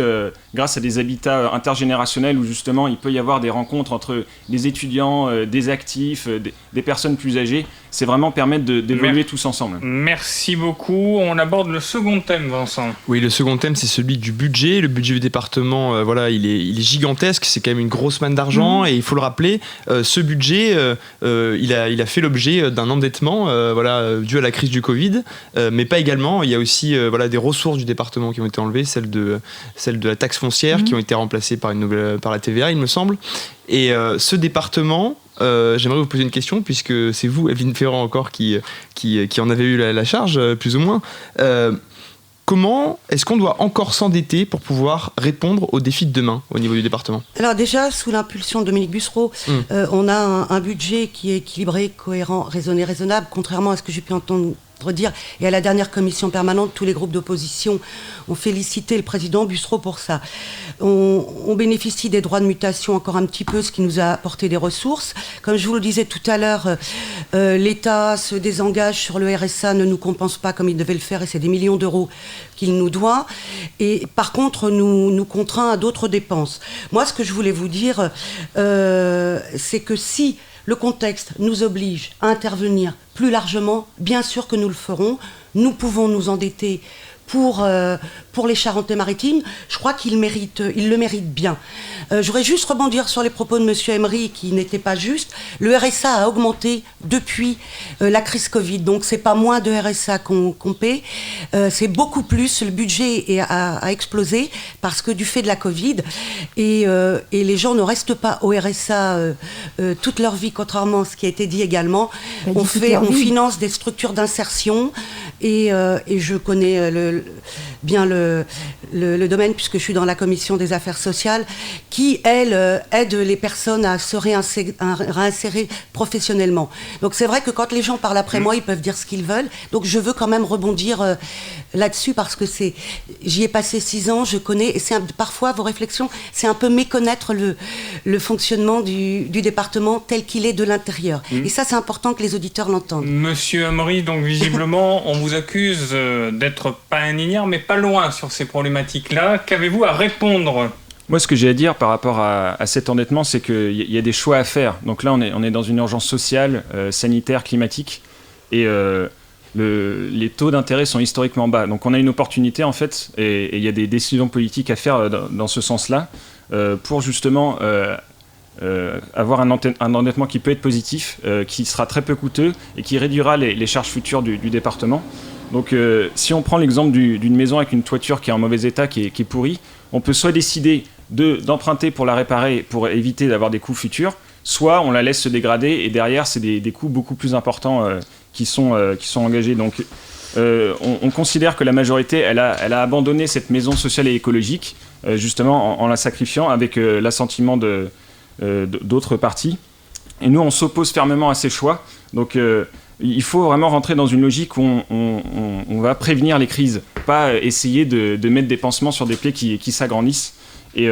grâce à des habitats intergénérationnels où justement il peut y avoir des rencontres entre des étudiants, des actifs, des personnes plus âgées. C'est vraiment permettre d'évoluer tous ensemble. Merci beaucoup. On aborde le second thème, Vincent. Oui, le second thème, c'est celui du budget. Le budget du département, voilà, il est gigantesque. C'est quand même une grosse manne d'argent. Et il faut le rappeler, ce budget, il a fait l'objet d'un endettement voilà, dû à la crise du Covid. Mais pas également. Il y a aussi voilà, des ressources du département qui ont été enlevées, celles de la taxe foncière qui ont été remplacées par la TVA, il me semble. Et ce département, j'aimerais vous poser une question, puisque c'est vous, Evelyne Ferrand, encore qui en avez eu la charge, plus ou moins. Comment est-ce qu'on doit encore s'endetter pour pouvoir répondre aux défis de demain au niveau du département ? Alors déjà, sous l'impulsion de Dominique Bussereau, on a un budget qui est équilibré, cohérent, raisonnable, contrairement à ce que j'ai pu entendre dire. Et à la dernière commission permanente, tous les groupes d'opposition ont félicité le président Bussereau pour ça. On bénéficie des droits de mutation encore un petit peu, ce qui nous a apporté des ressources. Comme je vous le disais tout à l'heure, l'État se désengage sur le RSA, ne nous compense pas comme il devait le faire, et c'est des millions d'euros qu'il nous doit. Et par contre, nous contraint à d'autres dépenses. Moi, ce que je voulais vous dire, c'est que si le contexte nous oblige à intervenir plus largement, bien sûr que nous le ferons. Nous pouvons nous endetter pour les Charentes-Maritimes. Je crois qu'il le mérite bien. Je voudrais juste rebondir sur les propos de M. Emery qui n'étaient pas justes. Le RSA a augmenté depuis la crise Covid, donc c'est pas moins de RSA qu'on paie, c'est beaucoup plus. Le budget a explosé parce que du fait de la Covid, et les gens ne restent pas au RSA toute leur vie, contrairement à ce qui a été dit également. On finance des structures d'insertion, et je connais bien le domaine, puisque je suis dans la commission des affaires sociales, qui, elle, aide les personnes à se réinsérer professionnellement. Donc c'est vrai que quand les gens parlent après moi, ils peuvent dire ce qu'ils veulent. Donc je veux quand même rebondir là-dessus, parce que j'y ai passé 6 ans, je connais, et parfois vos réflexions, c'est un peu méconnaître le fonctionnement du département tel qu'il est de l'intérieur. Et ça, c'est important que les auditeurs l'entendent. Monsieur Emery, donc visiblement, on vous accuse d'être pas un ignare, mais pas loin sur ces problématiques-là. Qu'avez-vous à répondre ? Moi, ce que j'ai à dire par rapport à cet endettement, c'est qu'il y a des choix à faire. Donc là, on est dans une urgence sociale, sanitaire, climatique, et les taux d'intérêt sont historiquement bas. Donc on a une opportunité, en fait, et il y a des décisions politiques à faire dans ce sens-là, pour justement avoir un endettement qui peut être positif, qui sera très peu coûteux et qui réduira les charges futures du département. Donc si on prend l'exemple d'une maison avec une toiture qui est en mauvais état, qui est pourrie, on peut soit décider d'emprunter pour la réparer, pour éviter d'avoir des coûts futurs, soit on la laisse se dégrader, et derrière c'est des coûts beaucoup plus importants qui sont engagés. Donc on considère que la majorité elle a abandonné cette maison sociale et écologique justement en la sacrifiant, avec l'assentiment d'autres partis. Et nous on s'oppose fermement à ces choix. Donc il faut vraiment rentrer dans une logique où on va prévenir les crises, pas essayer de mettre des pansements sur des plaies qui s'agrandissent. Et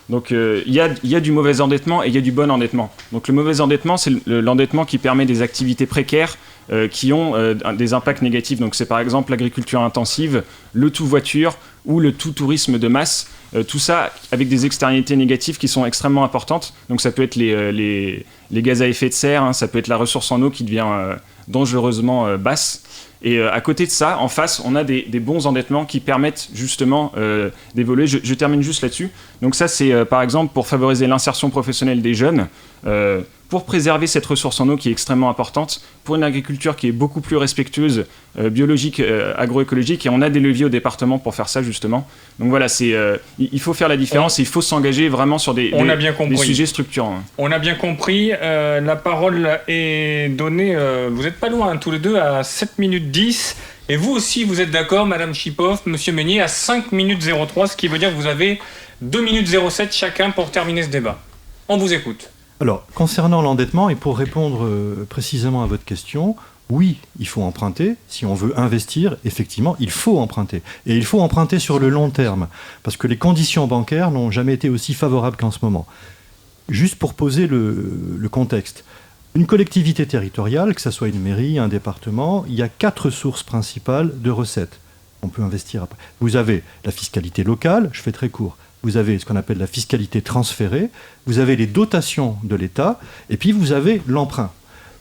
donc il y a du mauvais endettement et il y a du bon endettement. Donc le mauvais endettement, c'est l'endettement qui permet des activités précaires qui ont des impacts négatifs. Donc c'est par exemple l'agriculture intensive, le tout voiture ou le tout tourisme de masse. Tout ça avec des externalités négatives qui sont extrêmement importantes. Donc ça peut être les gaz à effet de serre, hein, ça peut être la ressource en eau qui devient dangereusement basse. Et à côté de ça, en face, on a des bons endettements qui permettent justement d'évoluer. Je termine juste là-dessus. Donc ça, c'est par exemple pour favoriser l'insertion professionnelle des jeunes, pour préserver cette ressource en eau qui est extrêmement importante, pour une agriculture qui est beaucoup plus respectueuse, biologique, agroécologique, et on a des leviers au département pour faire ça justement. Donc voilà, il faut faire la différence et il faut s'engager vraiment sur des sujets structurants. On a bien compris, la parole est donnée, vous n'êtes pas loin, tous les deux, à 7 minutes 10, et vous aussi vous êtes d'accord, Madame Chipoff, Monsieur Meunier, à 5 minutes 03, ce qui veut dire que vous avez 2 minutes 07 chacun pour terminer ce débat. On vous écoute. Alors, concernant l'endettement, et pour répondre précisément à votre question, Oui, il faut emprunter. Si on veut investir, effectivement, il faut emprunter. Et il faut emprunter sur le long terme, parce que les conditions bancaires n'ont jamais été aussi favorables qu'en ce moment. Juste pour poser le contexte. Une collectivité territoriale, que ce soit une mairie, un département, il y a 4 sources principales de recettes. On peut investir après. Vous avez la fiscalité locale, je fais très court. Vous avez ce qu'on appelle la fiscalité transférée, vous avez les dotations de l'État, et puis vous avez l'emprunt.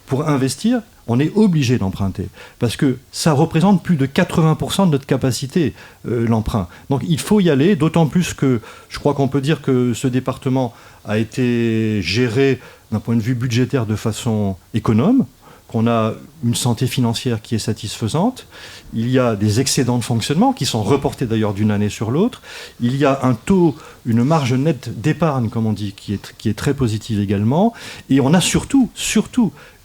Pour investir, on est obligé d'emprunter, parce que ça représente plus de 80% de notre capacité, l'emprunt. Donc il faut y aller, d'autant plus que je crois qu'on peut dire que ce département a été géré d'un point de vue budgétaire de façon économe, qu'on a une santé financière qui est satisfaisante, il y a des excédents de fonctionnement qui sont reportés d'ailleurs d'une année sur l'autre, il y a un taux, une marge nette d'épargne, comme on dit, qui est très positive également, et on a surtout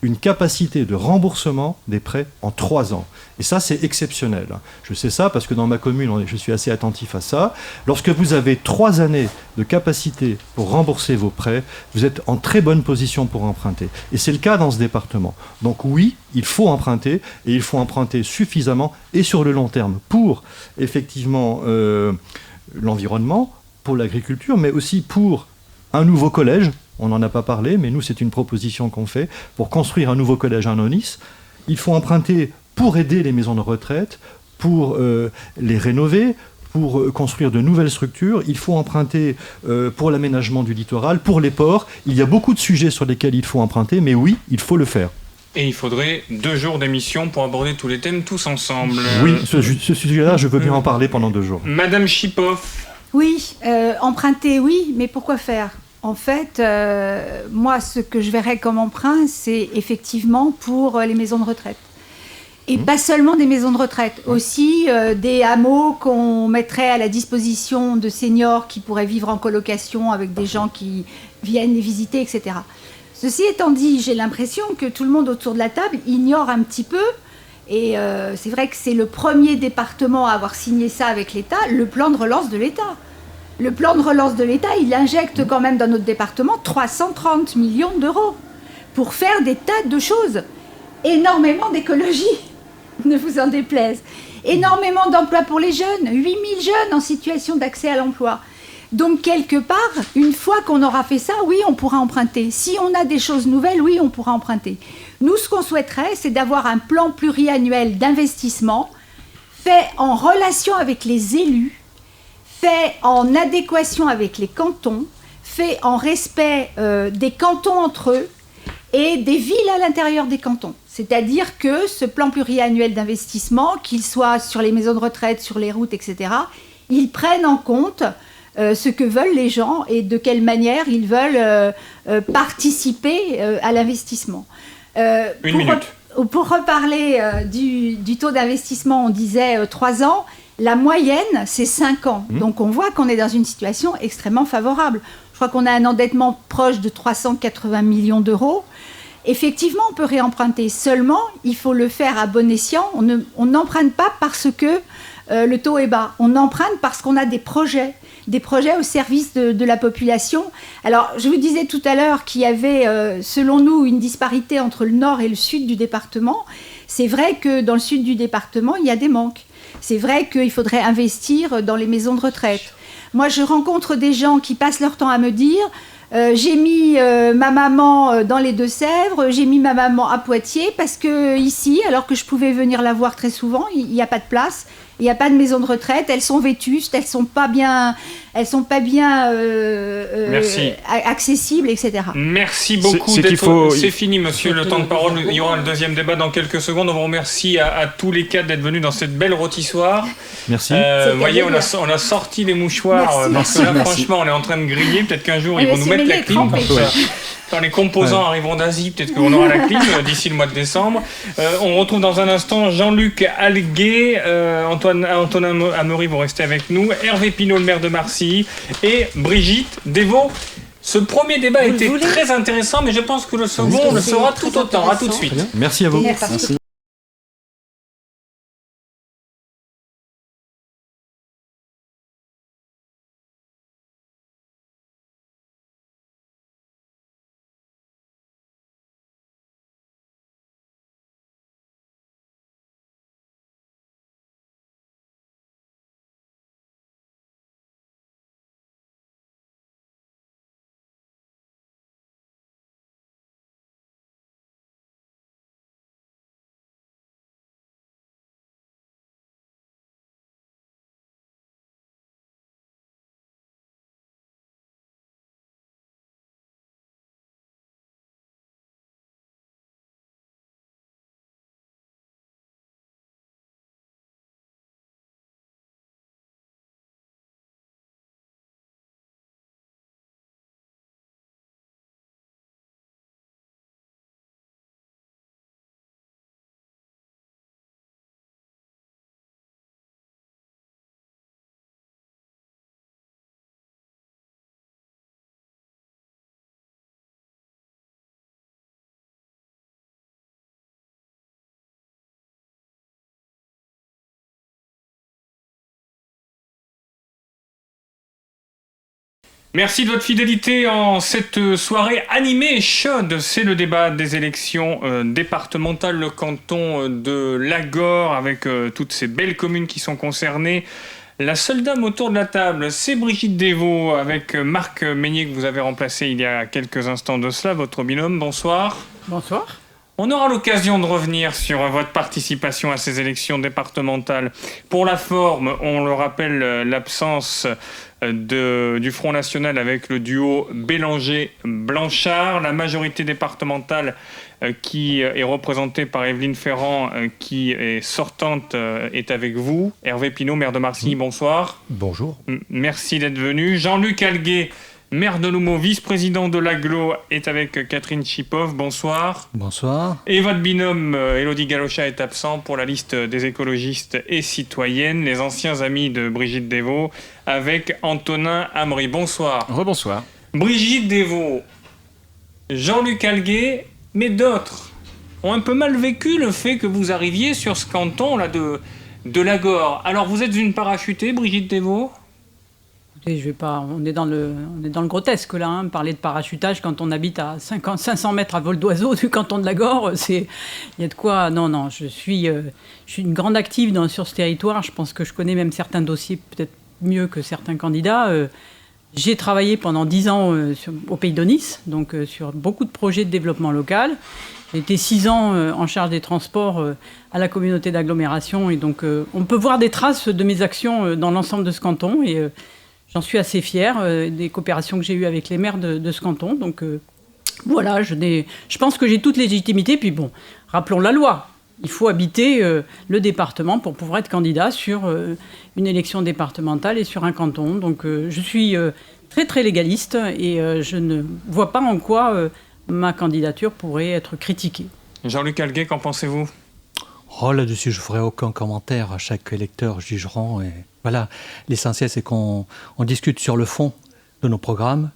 une capacité de remboursement des prêts en 3 ans. Et ça, c'est exceptionnel. Je sais ça parce que dans ma commune, je suis assez attentif à ça. Lorsque vous avez 3 années de capacité pour rembourser vos prêts, vous êtes en très bonne position pour emprunter. Et c'est le cas dans ce département. Donc oui, il faut emprunter, et il faut emprunter suffisamment et sur le long terme pour, effectivement, l'environnement, pour l'agriculture, mais aussi pour un nouveau collège. On n'en a pas parlé, mais nous, c'est une proposition qu'on fait pour construire un nouveau collège à Nonis. Il faut emprunter pour aider les maisons de retraite, pour les rénover, pour construire de nouvelles structures. Il faut emprunter pour l'aménagement du littoral, pour les ports. Il y a beaucoup de sujets sur lesquels il faut emprunter, mais oui, il faut le faire. Et il faudrait 2 jours d'émission pour aborder tous les thèmes tous ensemble. Oui, ce sujet-là, je veux bien en parler pendant 2 jours. Madame Chipoff. Oui, emprunter, oui, mais pourquoi faire ? En fait, moi, ce que je verrais comme emprunt, c'est effectivement pour les maisons de retraite. Et pas seulement des maisons de retraite, aussi des hameaux qu'on mettrait à la disposition de seniors qui pourraient vivre en colocation avec des gens qui viennent les visiter, etc. Ceci étant dit, j'ai l'impression que tout le monde autour de la table ignore un petit peu, et c'est vrai que c'est le premier département à avoir signé ça avec l'État, le plan de relance de l'État. Le plan de relance de l'État, il injecte quand même dans notre département 330 millions d'euros pour faire des tas de choses. Énormément d'écologie, ne vous en déplaise. Énormément d'emplois pour les jeunes, 8000 jeunes en situation d'accès à l'emploi. Donc, quelque part, une fois qu'on aura fait ça, oui, on pourra emprunter. Si on a des choses nouvelles, oui, on pourra emprunter. Nous, ce qu'on souhaiterait, c'est d'avoir un plan pluriannuel d'investissement fait en relation avec les élus, fait en adéquation avec les cantons, fait en respect des cantons entre eux et des villes à l'intérieur des cantons. C'est-à-dire que ce plan pluriannuel d'investissement, qu'il soit sur les maisons de retraite, sur les routes, etc., ils prennent en compte ce que veulent les gens et de quelle manière ils veulent participer à l'investissement. Une minute. Pour reparler du taux d'investissement, on disait 3 ans. La moyenne, c'est 5 ans. Donc on voit qu'on est dans une situation extrêmement favorable. Je crois qu'on a un endettement proche de 380 millions d'euros. Effectivement, on peut réemprunter. Seulement, il faut le faire à bon escient. On n'emprunte pas parce que le taux est bas. On emprunte parce qu'on a des projets au service de la population. Alors, je vous disais tout à l'heure qu'il y avait, selon nous, une disparité entre le nord et le sud du département. C'est vrai que dans le sud du département, il y a des manques. C'est vrai qu'il faudrait investir dans les maisons de retraite. Moi, je rencontre des gens qui passent leur temps à me dire j'ai mis ma maman dans les Deux-Sèvres, j'ai mis ma maman à Poitiers parce que ici, alors que je pouvais venir la voir très souvent, il n'y a pas de place. Il n'y a pas de maison de retraite, elles sont vétustes, elles sont pas bien accessibles, etc. Merci beaucoup. C'est fini, monsieur, le temps de parole. Il y aura le deuxième débat dans quelques secondes. On vous remercie à tous les 4 d'être venus dans cette belle rôtissoire. Merci. Vous voyez, on a sorti les mouchoirs. Merci. Franchement, on est en train de griller. Peut-être qu'un jour, ils vont nous mettre la clim. Quand les composants arriveront d'Asie, peut-être qu'on aura la clim d'ici le mois de décembre. On retrouve dans un instant Jean-Luc Alguet, Antonin Amaury, vous restez avec nous, Hervé Pinault, le maire de Marcilly, et Brigitte Devaux. Ce premier débat était très intéressant, mais je pense que le second le sera tout autant. À tout de suite. Merci à vous. Merci. Merci de votre fidélité en cette soirée animée et chaude. C'est le débat des élections départementales, le canton de Lagor, avec toutes ces belles communes qui sont concernées. La seule dame autour de la table, c'est Brigitte Devaux, avec Marc Meignier, que vous avez remplacé il y a quelques instants de cela, votre binôme. Bonsoir. Bonsoir. On aura l'occasion de revenir sur votre participation à ces élections départementales. Pour la forme, on le rappelle, l'absence du Front National avec le duo Bélanger-Blanchard. La majorité départementale qui est représentée par Evelyne Ferrand, qui est sortante, est avec vous. Hervé Pinault, maire de Marcilly, bonsoir. Bonjour. Merci d'être venu. Jean-Luc Alguet, maire de L'Houmeau, vice-président de l'Agglo, est avec Catherine Chipov. Bonsoir. Bonsoir. Et votre binôme, Élodie Galochat, est absent pour la liste des écologistes et citoyennes, les anciens amis de Brigitte Devaux, avec Antonin Amri. Bonsoir. Rebonsoir. Brigitte Devaux, Jean-Luc Alguet, mais d'autres ont un peu mal vécu le fait que vous arriviez sur ce canton là de Lagor. Alors vous êtes une parachutée, Brigitte Devaux ? Écoutez, je vais pas, on est dans le grotesque là, hein, parler de parachutage quand on habite à 500 mètres à vol d'oiseau du canton de Lagor, il y a de quoi. Non, je suis une grande active sur ce territoire. Je pense que je connais même certains dossiers peut-être mieux que certains candidats. J'ai travaillé pendant 10 ans au Pays de Nice, donc sur beaucoup de projets de développement local. J'ai été 6 ans en charge des transports à la communauté d'agglomération, et donc on peut voir des traces de mes actions dans l'ensemble de ce canton, et j'en suis assez fière des coopérations que j'ai eues avec les maires de ce canton. Donc voilà, je pense que j'ai toute légitimité. Puis bon, rappelons la loi. Il faut habiter le département pour pouvoir être candidat sur une élection départementale et sur un canton. Donc je suis très très légaliste, et je ne vois pas en quoi ma candidature pourrait être critiquée. Jean-Luc Alguet, qu'en pensez-vous ? Oh, là-dessus, je ne ferai aucun commentaire. Chaque électeur jugeront. Et voilà, l'essentiel, c'est qu'on discute sur le fond de nos programmes.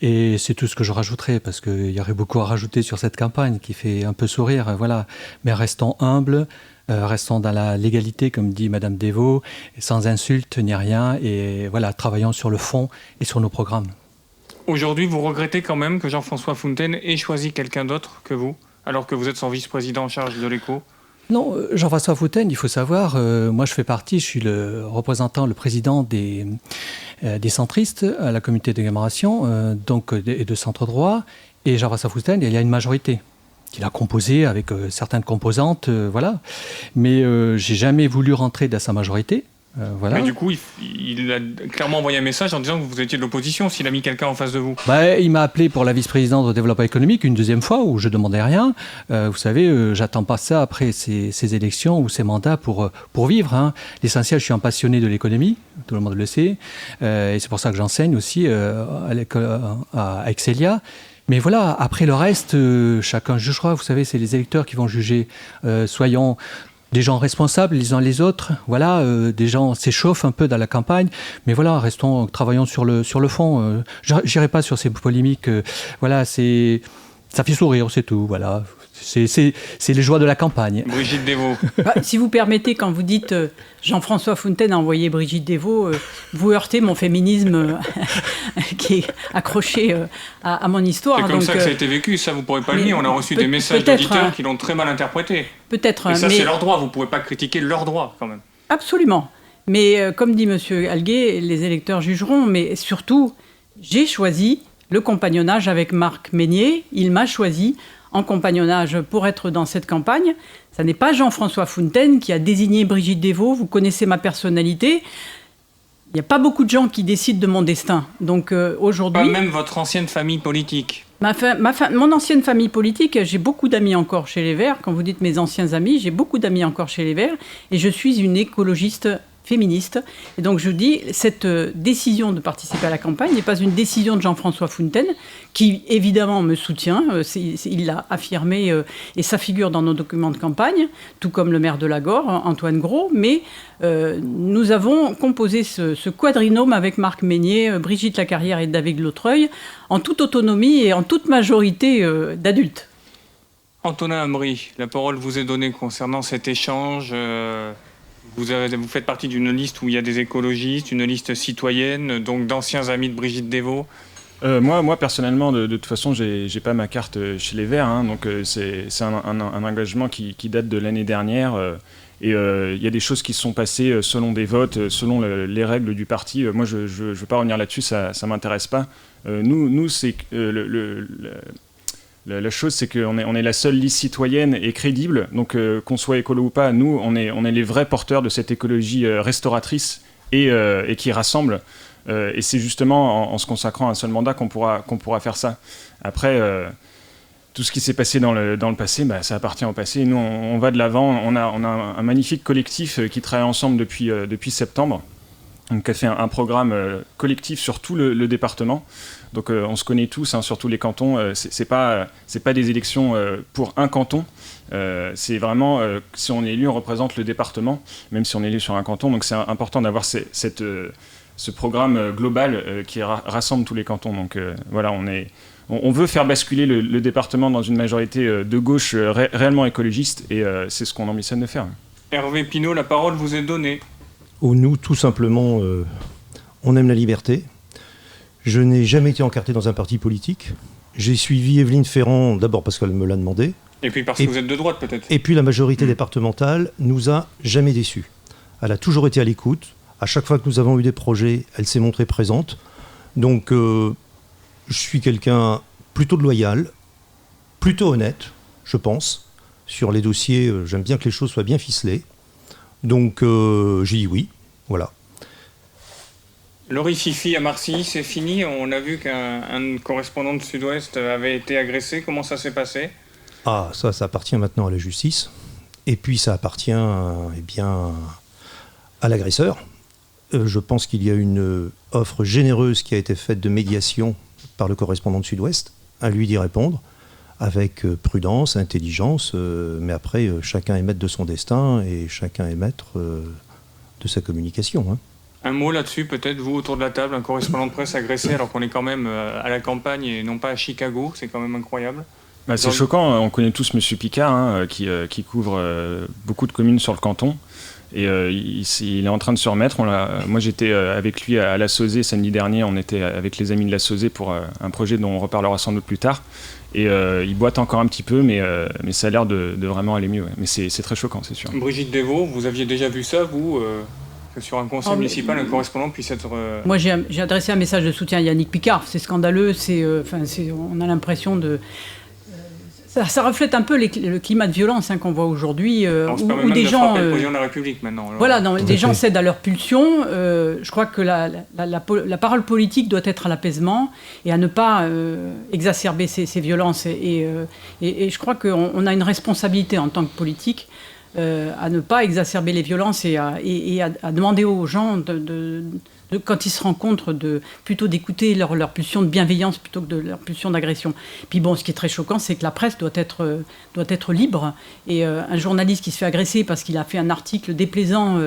Et c'est tout ce que je rajouterai, parce qu'il y aurait beaucoup à rajouter sur cette campagne qui fait un peu sourire. Voilà. Mais restons humbles, restons dans la légalité, comme dit Madame Devaux, sans insultes ni rien. Et voilà, travaillons sur le fond et sur nos programmes. Aujourd'hui, vous regrettez quand même que Jean-François Fontaine ait choisi quelqu'un d'autre que vous, alors que vous êtes son vice-président en charge de l'Éco ? Non, Jean-François Fontaine, il faut savoir, moi je suis le représentant, le président des centristes à la communauté d'agglomération, et de centre droit. Et Jean-François Fontaine, il y a une majorité qu'il a composée avec certaines composantes, voilà. Mais j'ai jamais voulu rentrer dans sa majorité. Voilà. Mais du coup, il a clairement envoyé un message en disant que vous étiez de l'opposition s'il a mis quelqu'un en face de vous. Il m'a appelé pour la vice-présidence de développement économique une deuxième fois où je ne demandais rien. Vous savez, j'attends pas ça après ces élections ou ces mandats pour vivre. Hein. L'essentiel, je suis un passionné de l'économie, tout le monde le sait. Et c'est pour ça que j'enseigne aussi à l'école à Excelia. Mais voilà, après le reste, chacun jugera. Vous savez, c'est les électeurs qui vont juger. Soyons des gens responsables les uns les autres, voilà, des gens s'échauffent un peu dans la campagne, mais voilà, travaillons sur le fond. J'irai pas sur ces polémiques, voilà, ça fait sourire, c'est tout, voilà. C'est les joies de la campagne. Brigitte Devaux. Si vous permettez, quand vous dites Jean-François Fontaine a envoyé Brigitte Devaux, vous heurtez mon féminisme qui est accroché à mon histoire. C'est comme ça que ça a été vécu, ça vous ne pourrez pas le nier. On a reçu des messages d'auditeurs qui l'ont très mal interprété. Peut-être. Et ça, c'est leur droit, vous ne pouvez pas critiquer leur droit quand même. Absolument. Mais comme dit M. Alguet, les électeurs jugeront, mais surtout, j'ai choisi le compagnonnage avec Marc Meignier. Il m'a choisi en compagnonnage pour être dans cette campagne. Ça n'est pas Jean-François Fontaine qui a désigné Brigitte Devaux. Vous connaissez ma personnalité. Il n'y a pas beaucoup de gens qui décident de mon destin. Donc aujourd'hui... Pas même votre ancienne famille politique. Mon ancienne famille politique, j'ai beaucoup d'amis encore chez les Verts. Quand vous dites mes anciens amis, j'ai beaucoup d'amis encore chez les Verts. Et je suis une écologiste féministe. Et donc je dis, cette décision de participer à la campagne n'est pas une décision de Jean-François Fontaine, qui évidemment me soutient, il l'a affirmé et ça figure dans nos documents de campagne, tout comme le maire de Lagor, Antoine Gros, mais nous avons composé ce quadrinôme avec Marc Meignier, Brigitte Lacarrière et David Lautreuil, en toute autonomie et en toute majorité d'adultes. Antonin Amri, la parole vous est donnée concernant cet échange Vous faites partie d'une liste où il y a des écologistes, une liste citoyenne, donc d'anciens amis de Brigitte Devaux. Moi, personnellement, de toute façon, j'ai pas ma carte chez les Verts, hein, donc c'est un engagement qui date de l'année dernière. Et il y a des choses qui se sont passées selon des votes, selon les règles du parti. Moi, je ne veux pas revenir là-dessus, ça m'intéresse pas. Nous c'est la chose, c'est qu'on est la seule liste citoyenne et crédible. Donc, qu'on soit écolo ou pas, nous, on est les vrais porteurs de cette écologie restauratrice et qui rassemble. Et c'est justement en se consacrant à un seul mandat qu'on pourra faire ça. Après, tout ce qui s'est passé dans le passé, ça appartient au passé. Nous, on va de l'avant. On a un magnifique collectif qui travaille ensemble depuis septembre, donc qui a fait un programme collectif sur tout le département. Donc on se connaît tous, hein, sur tous les cantons. C'est pas des élections pour un canton. C'est vraiment, si on est élu, on représente le département, même si on est élu sur un canton. Donc c'est important d'avoir ce programme global qui rassemble tous les cantons. Donc voilà, on veut faire basculer le département dans une majorité de gauche réellement écologiste, et c'est ce qu'on ambitionne de faire. Hervé Pinault, la parole vous est donnée. Nous, tout simplement, on aime la liberté. Je n'ai jamais été encarté dans un parti politique. J'ai suivi Évelyne Ferrand, d'abord parce qu'elle me l'a demandé. Et puis parce que vous êtes de droite, peut-être. Et puis la majorité départementale nous a jamais déçus. Elle a toujours été à l'écoute. À chaque fois que nous avons eu des projets, elle s'est montrée présente. Donc, je suis quelqu'un plutôt de loyal, plutôt honnête, je pense. Sur les dossiers, j'aime bien que les choses soient bien ficelées. Donc, j'ai dit oui, voilà. Laurie Fifi à Marcilly, c'est fini. On a vu qu'un correspondant de Sud-Ouest avait été agressé. Comment ça s'est passé ? Ah, ça appartient maintenant à la justice. Et puis, ça appartient à l'agresseur. Je pense qu'il y a une offre généreuse qui a été faite de médiation par le correspondant de Sud-Ouest, à lui d'y répondre, avec prudence, intelligence, mais après, chacun est maître de son destin et chacun est maître de sa communication. Hein. Un mot là-dessus, peut-être, vous, autour de la table, un correspondant de presse agressé alors qu'on est quand même à la campagne et non pas à Chicago, c'est quand même incroyable. C'est choquant, on connaît tous M. Picard, hein, qui couvre beaucoup de communes sur le canton. Et il est en train de se remettre. Moi, j'étais avec lui à la Sauzée samedi dernier. On était avec les amis de la Sauzée pour un projet dont on reparlera sans doute plus tard. Et il boite encore un petit peu, mais ça a l'air de vraiment aller mieux. Ouais. Mais c'est très choquant, c'est sûr. Brigitte Devaux, vous aviez déjà vu ça, vous que sur un conseil municipal, un correspondant puisse être... Moi, j'ai adressé un message de soutien à Yannick Picard. C'est scandaleux. On a l'impression de... Ça reflète un peu le climat de violence qu'on voit aujourd'hui, où des gens... le président de la République maintenant. Alors. Voilà, des gens cèdent à leur pulsion. Je crois que la parole politique doit être à l'apaisement et à ne pas exacerber ces violences. Et je crois qu'on a une responsabilité en tant que politique à ne pas exacerber les violences et à demander aux gens quand ils se rencontrent, plutôt d'écouter leur pulsion de bienveillance plutôt que de leur pulsion d'agression. Puis bon, ce qui est très choquant, c'est que la presse doit être libre. Et un journaliste qui se fait agresser parce qu'il a fait un article déplaisant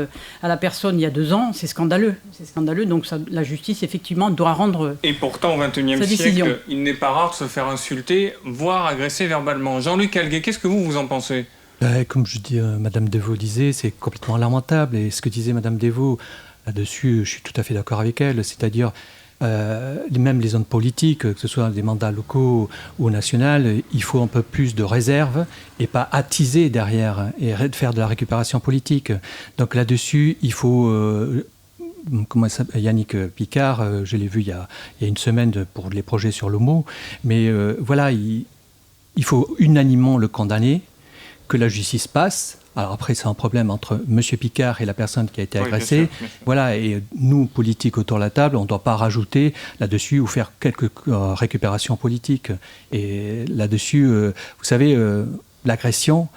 à la personne il y a 2 ans, c'est scandaleux. C'est scandaleux, donc la justice, effectivement, doit rendre Et pourtant, au XXIe siècle, il n'est pas rare de se faire insulter, voire agresser verbalement. Jean-Luc Alguet, qu'est-ce que vous en pensez ? Comme je dis, Madame Devaux disait, c'est complètement lamentable. Et ce que disait Madame Devaux, là-dessus, je suis tout à fait d'accord avec elle. C'est-à-dire, même les hommes politiques, que ce soit des mandats locaux ou nationaux, il faut un peu plus de réserve et pas attiser derrière et faire de la récupération politique. Donc là-dessus, il faut... Yannick Picard, je l'ai vu il y a une semaine pour les projets sur l'homo. Mais voilà, il faut unanimement le condamner, que la justice passe. Alors après, c'est un problème entre M. Picard et la personne qui a été agressée. Bien sûr. Voilà, et nous, politiques autour de la table, on ne doit pas rajouter là-dessus ou faire quelques récupérations politiques. Et là-dessus, vous savez, l'agression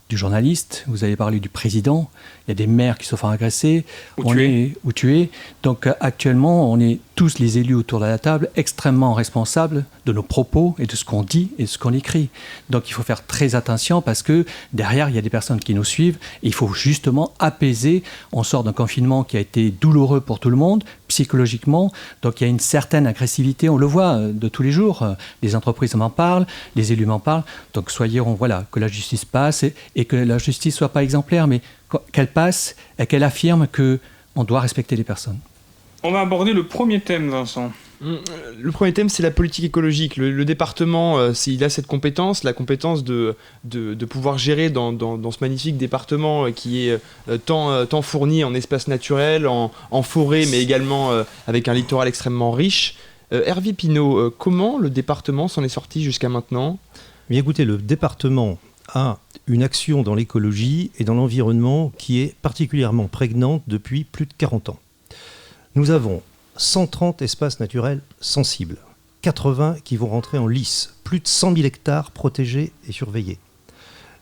du journaliste, vous avez parlé du président, il y a des maires qui se font agresser ou tuer. Donc actuellement, on est tous les élus autour de la table extrêmement responsables de nos propos et de ce qu'on dit et de ce qu'on écrit. Donc il faut faire très attention parce que derrière, il y a des personnes qui nous suivent et il faut justement apaiser. On sort d'un confinement qui a été douloureux pour tout le monde, psychologiquement. Donc il y a une certaine agressivité, on le voit de tous les jours. Les entreprises m'en parlent, les élus m'en parlent. Donc soyons, voilà, que la justice passe et que la justice ne soit pas exemplaire, mais qu'elle passe et qu'elle affirme qu'on doit respecter les personnes. On va aborder le premier thème, Vincent. Le premier thème, c'est la politique écologique. Le département, il a cette compétence, la compétence de pouvoir gérer dans ce magnifique département qui est tant fourni en espaces naturels, en forêt, mais également avec un littoral extrêmement riche. Hervé Pinault, comment le département s'en est sorti jusqu'à maintenant ? Bien écoutez, le département a une action dans l'écologie et dans l'environnement qui est particulièrement prégnante depuis plus de 40 ans. Nous avons 130 espaces naturels sensibles, 80 qui vont rentrer en lice, plus de 100 000 hectares protégés et surveillés.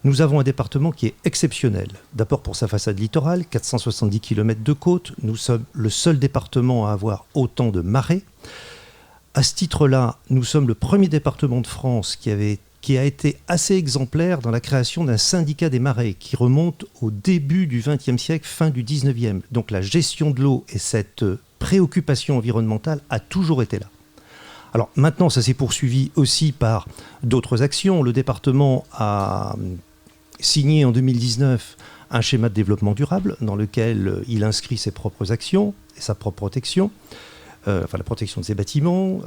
Nous avons un département qui est exceptionnel. D'abord pour sa façade littorale, 470 km de côte. Nous sommes le seul département à avoir autant de marais. À ce titre-là, nous sommes le premier département de France qui a été assez exemplaire dans la création d'un syndicat des marais qui remonte au début du XXe siècle, fin du XIXe. Donc la gestion de l'eau et cette préoccupation environnementale a toujours été là. Alors maintenant, ça s'est poursuivi aussi par d'autres actions. Le département a signé en 2019 un schéma de développement durable dans lequel il inscrit ses propres actions et sa propre protection, la protection de ses bâtiments.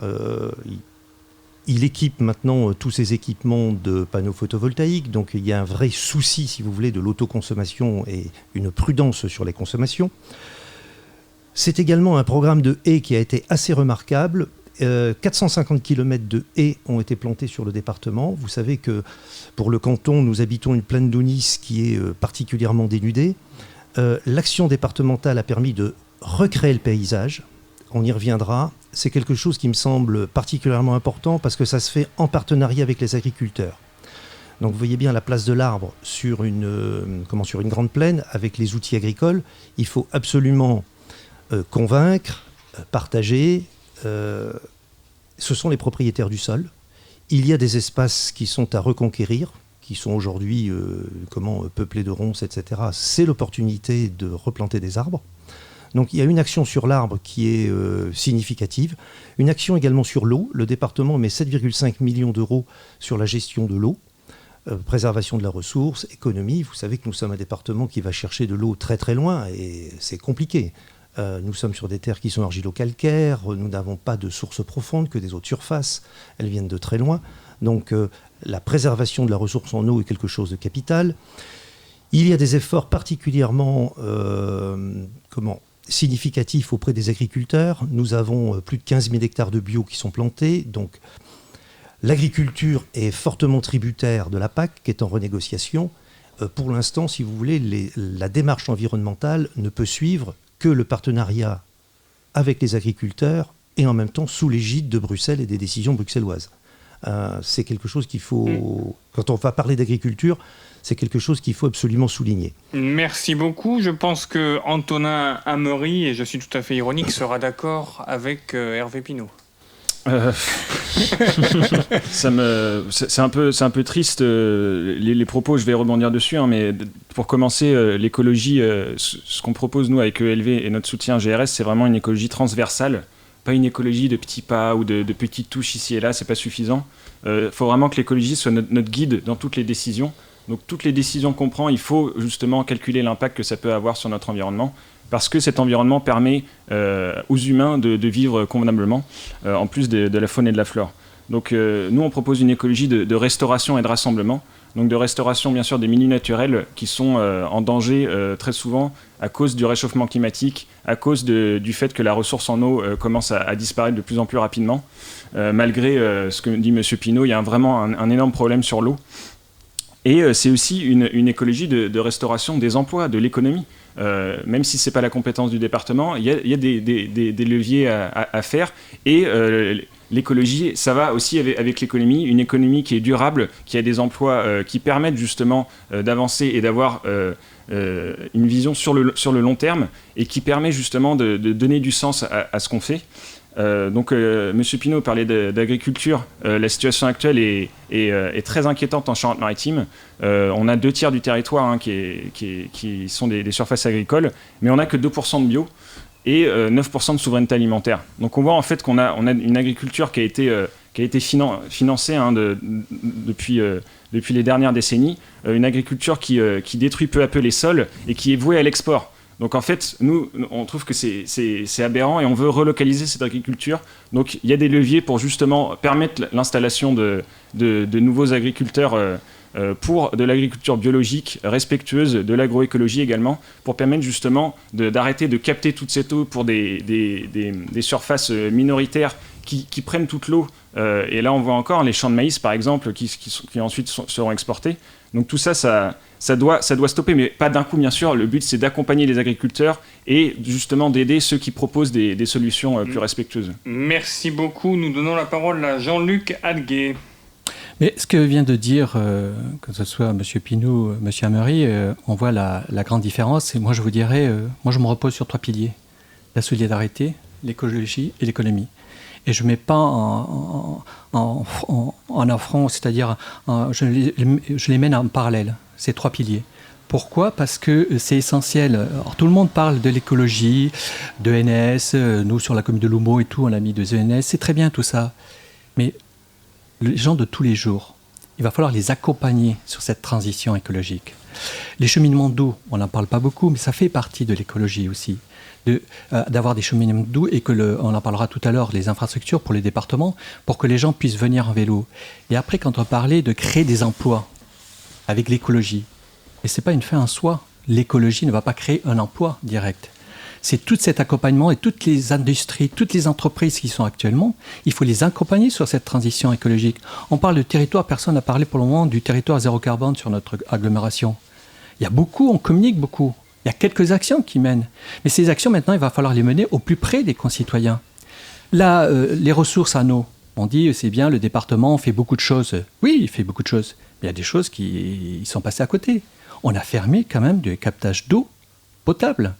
Il équipe maintenant tous ses équipements de panneaux photovoltaïques, donc il y a un vrai souci, si vous voulez, de l'autoconsommation et une prudence sur les consommations. C'est également un programme de haies qui a été assez remarquable. 450 km de haies ont été plantés sur le département. Vous savez que pour le canton, nous habitons une plaine d'Aunis qui est particulièrement dénudée. L'action départementale a permis de recréer le paysage. On y reviendra. C'est quelque chose qui me semble particulièrement important parce que ça se fait en partenariat avec les agriculteurs. Donc vous voyez bien la place de l'arbre sur une grande plaine avec les outils agricoles. Il faut absolument convaincre, partager. Ce sont les propriétaires du sol. Il y a des espaces qui sont à reconquérir, qui sont aujourd'hui peuplés de ronces, etc. C'est l'opportunité de replanter des arbres. Donc il y a une action sur l'arbre qui est significative, une action également sur l'eau. Le département met 7,5 millions d'euros sur la gestion de l'eau, préservation de la ressource, économie. Vous savez que nous sommes un département qui va chercher de l'eau très très loin et c'est compliqué. Nous sommes sur des terres qui sont argilo-calcaires, nous n'avons pas de sources profondes que des eaux de surface, elles viennent de très loin. Donc la préservation de la ressource en eau est quelque chose de capital. Il y a des efforts particulièrement significatifs auprès des agriculteurs. Nous avons plus de 15 000 hectares de bio qui sont plantés. Donc, l'agriculture est fortement tributaire de la PAC, qui est en renégociation. Pour l'instant, si vous voulez, la démarche environnementale ne peut suivre que le partenariat avec les agriculteurs et en même temps sous l'égide de Bruxelles et des décisions bruxelloises. C'est quelque chose qu'il faut... Quand on va parler d'agriculture, c'est quelque chose qu'il faut absolument souligner. Merci beaucoup. Je pense que Antonin Amaury, et je suis tout à fait ironique, sera d'accord avec Hervé Pinault. C'est un peu triste les propos, je vais rebondir dessus, hein, mais pour commencer, l'écologie, ce qu'on propose nous avec ELV et notre soutien GRS, c'est vraiment une écologie transversale, pas une écologie de petits pas ou de petites touches ici et là, c'est pas suffisant. Faut vraiment que l'écologie soit notre guide dans toutes les décisions. Donc toutes les décisions qu'on prend, il faut justement calculer l'impact que ça peut avoir sur notre environnement, parce que cet environnement permet aux humains de vivre convenablement, en plus de la faune et de la flore. Donc nous, on propose une écologie de restauration et de rassemblement, donc de restauration bien sûr des milieux naturels qui sont en danger très souvent à cause du réchauffement climatique, à cause du fait que la ressource en eau commence à disparaître de plus en plus rapidement. Malgré ce que dit M. Pinault, il y a vraiment un énorme problème sur l'eau. Et c'est aussi une écologie de restauration des emplois, de l'économie. Même si ce n'est pas la compétence du département, il y a des leviers à faire. Et l'écologie, ça va aussi avec l'économie, une économie qui est durable, qui a des emplois qui permettent justement d'avancer et d'avoir une vision sur le long terme et qui permet justement de donner du sens à ce qu'on fait. Monsieur Pinault parlait d'agriculture. La situation actuelle est très inquiétante en Charente-Maritime. On a 2/3 du territoire qui sont des surfaces agricoles, mais on n'a que 2% de bio et 9% de souveraineté alimentaire. Donc on voit en fait qu'on a une agriculture qui a été financée depuis les dernières décennies, une agriculture qui détruit peu à peu les sols et qui est vouée à l'export. Donc en fait, nous, on trouve que c'est aberrant et on veut relocaliser cette agriculture. Donc il y a des leviers pour justement permettre l'installation de nouveaux agriculteurs pour de l'agriculture biologique, respectueuse de l'agroécologie également, pour permettre justement d'arrêter de capter toute cette eau pour des surfaces minoritaires qui prennent toute l'eau. Et là, on voit encore les champs de maïs, par exemple, qui ensuite seront exportés. Donc tout ça, ça doit stopper, mais pas d'un coup, bien sûr. Le but, c'est d'accompagner les agriculteurs et justement d'aider ceux qui proposent des solutions plus respectueuses. Merci beaucoup. Nous donnons la parole à Jean-Luc Adguet. Mais ce que vient de dire, que ce soit M. Pinault, M. Amaury, on voit la grande différence. Et moi, je vous dirais, moi, je me repose sur 3 piliers. La solidarité, l'écologie et l'économie. Et je ne mets pas en affront, c'est-à-dire je les mène en parallèle, ces 3 piliers. Pourquoi ? Parce que c'est essentiel. Alors, tout le monde parle de l'écologie, de ENS, nous sur la commune de Loumo et tout, on a mis 2 ENS, c'est très bien tout ça. Mais les gens de tous les jours, il va falloir les accompagner sur cette transition écologique. Les cheminements d'eau, on n'en parle pas beaucoup, mais ça fait partie de l'écologie aussi. D'avoir des cheminements d'eau et on en parlera tout à l'heure, les infrastructures pour les départements, pour que les gens puissent venir en vélo. Et après, quand on parlait de créer des emplois avec l'écologie, et ce n'est pas une fin en soi, l'écologie ne va pas créer un emploi direct. C'est tout cet accompagnement et toutes les industries, toutes les entreprises qui sont actuellement, il faut les accompagner sur cette transition écologique. On parle de territoire, personne n'a parlé pour le moment du territoire zéro carbone sur notre agglomération. Il y a beaucoup, on communique beaucoup. Il y a quelques actions qui mènent. Mais ces actions, maintenant, il va falloir les mener au plus près des concitoyens. Là, les ressources en eau, on dit, c'est bien, le département fait beaucoup de choses. Oui, il fait beaucoup de choses. Mais il y a des choses qui sont passées à côté. On a fermé quand même du captage d'eau potable.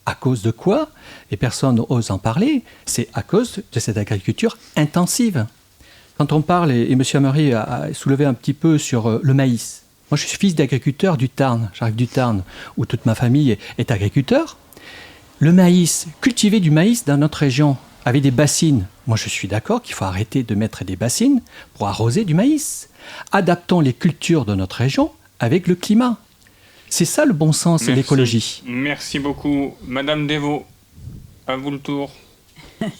À cause de quoi ? Et personne n'ose en parler. C'est à cause de cette agriculture intensive. Quand on parle, et M. Amaury a soulevé un petit peu sur le maïs. Moi, je suis fils d'agriculteur du Tarn. J'arrive du Tarn, où toute ma famille est agriculteur. Le maïs, cultiver du maïs dans notre région, avec des bassines. Moi, je suis d'accord qu'il faut arrêter de mettre des bassines pour arroser du maïs. Adaptons les cultures de notre région avec le climat. C'est ça le bon sens et l'écologie. Merci beaucoup. Madame Devaux, à vous le tour.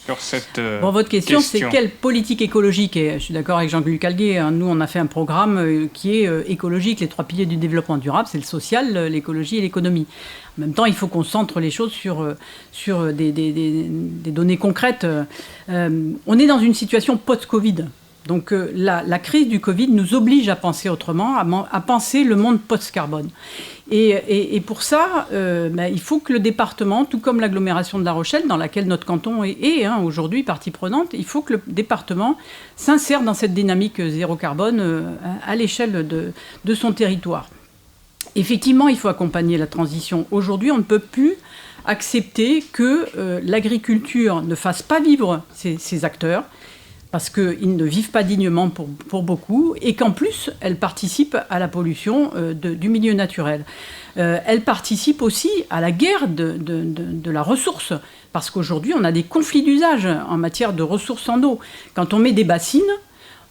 Sur cette votre question, c'est quelle politique écologique ? Et je suis d'accord avec Jean-Luc Adguet. Nous, on a fait un programme qui est écologique. Les 3 piliers du développement durable, c'est le social, l'écologie et l'économie. En même temps, il faut qu'on centre les choses sur des données concrètes. On est dans une situation post-Covid. Donc la crise du Covid nous oblige à penser autrement, à penser le monde post-carbone. Et pour ça, il faut que le département, tout comme l'agglomération de La Rochelle, dans laquelle notre canton est aujourd'hui partie prenante, il faut que le département s'insère dans cette dynamique zéro carbone à l'échelle de son territoire. Effectivement, il faut accompagner la transition. Aujourd'hui, on ne peut plus accepter que l'agriculture ne fasse pas vivre ses acteurs, parce qu'ils ne vivent pas dignement pour beaucoup, et qu'en plus, elle participe à la pollution du milieu naturel. Elle participe aussi à la guerre de la ressource, parce qu'aujourd'hui, on a des conflits d'usage en matière de ressources en eau. Quand on met des bassines,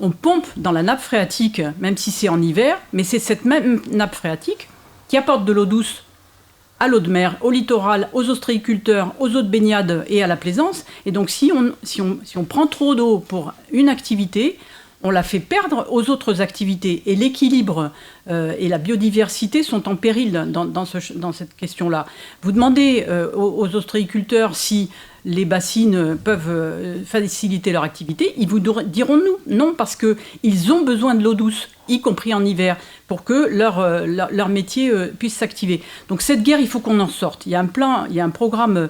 on pompe dans la nappe phréatique, même si c'est en hiver, mais c'est cette même nappe phréatique qui apporte de l'eau douce à l'eau de mer, au littoral, aux ostréiculteurs, aux eaux de baignade et à la plaisance. Et donc, si on prend trop d'eau pour une activité, on la fait perdre aux autres activités. Et l'équilibre et la biodiversité sont en péril dans cette question-là. Vous demandez aux ostréiculteurs si les bassines peuvent faciliter leur activité. Ils vous diront non, parce qu'ils ont besoin de l'eau douce, y compris en hiver, pour que leur métier puisse s'activer. Donc cette guerre, il faut qu'on en sorte. Il y a un programme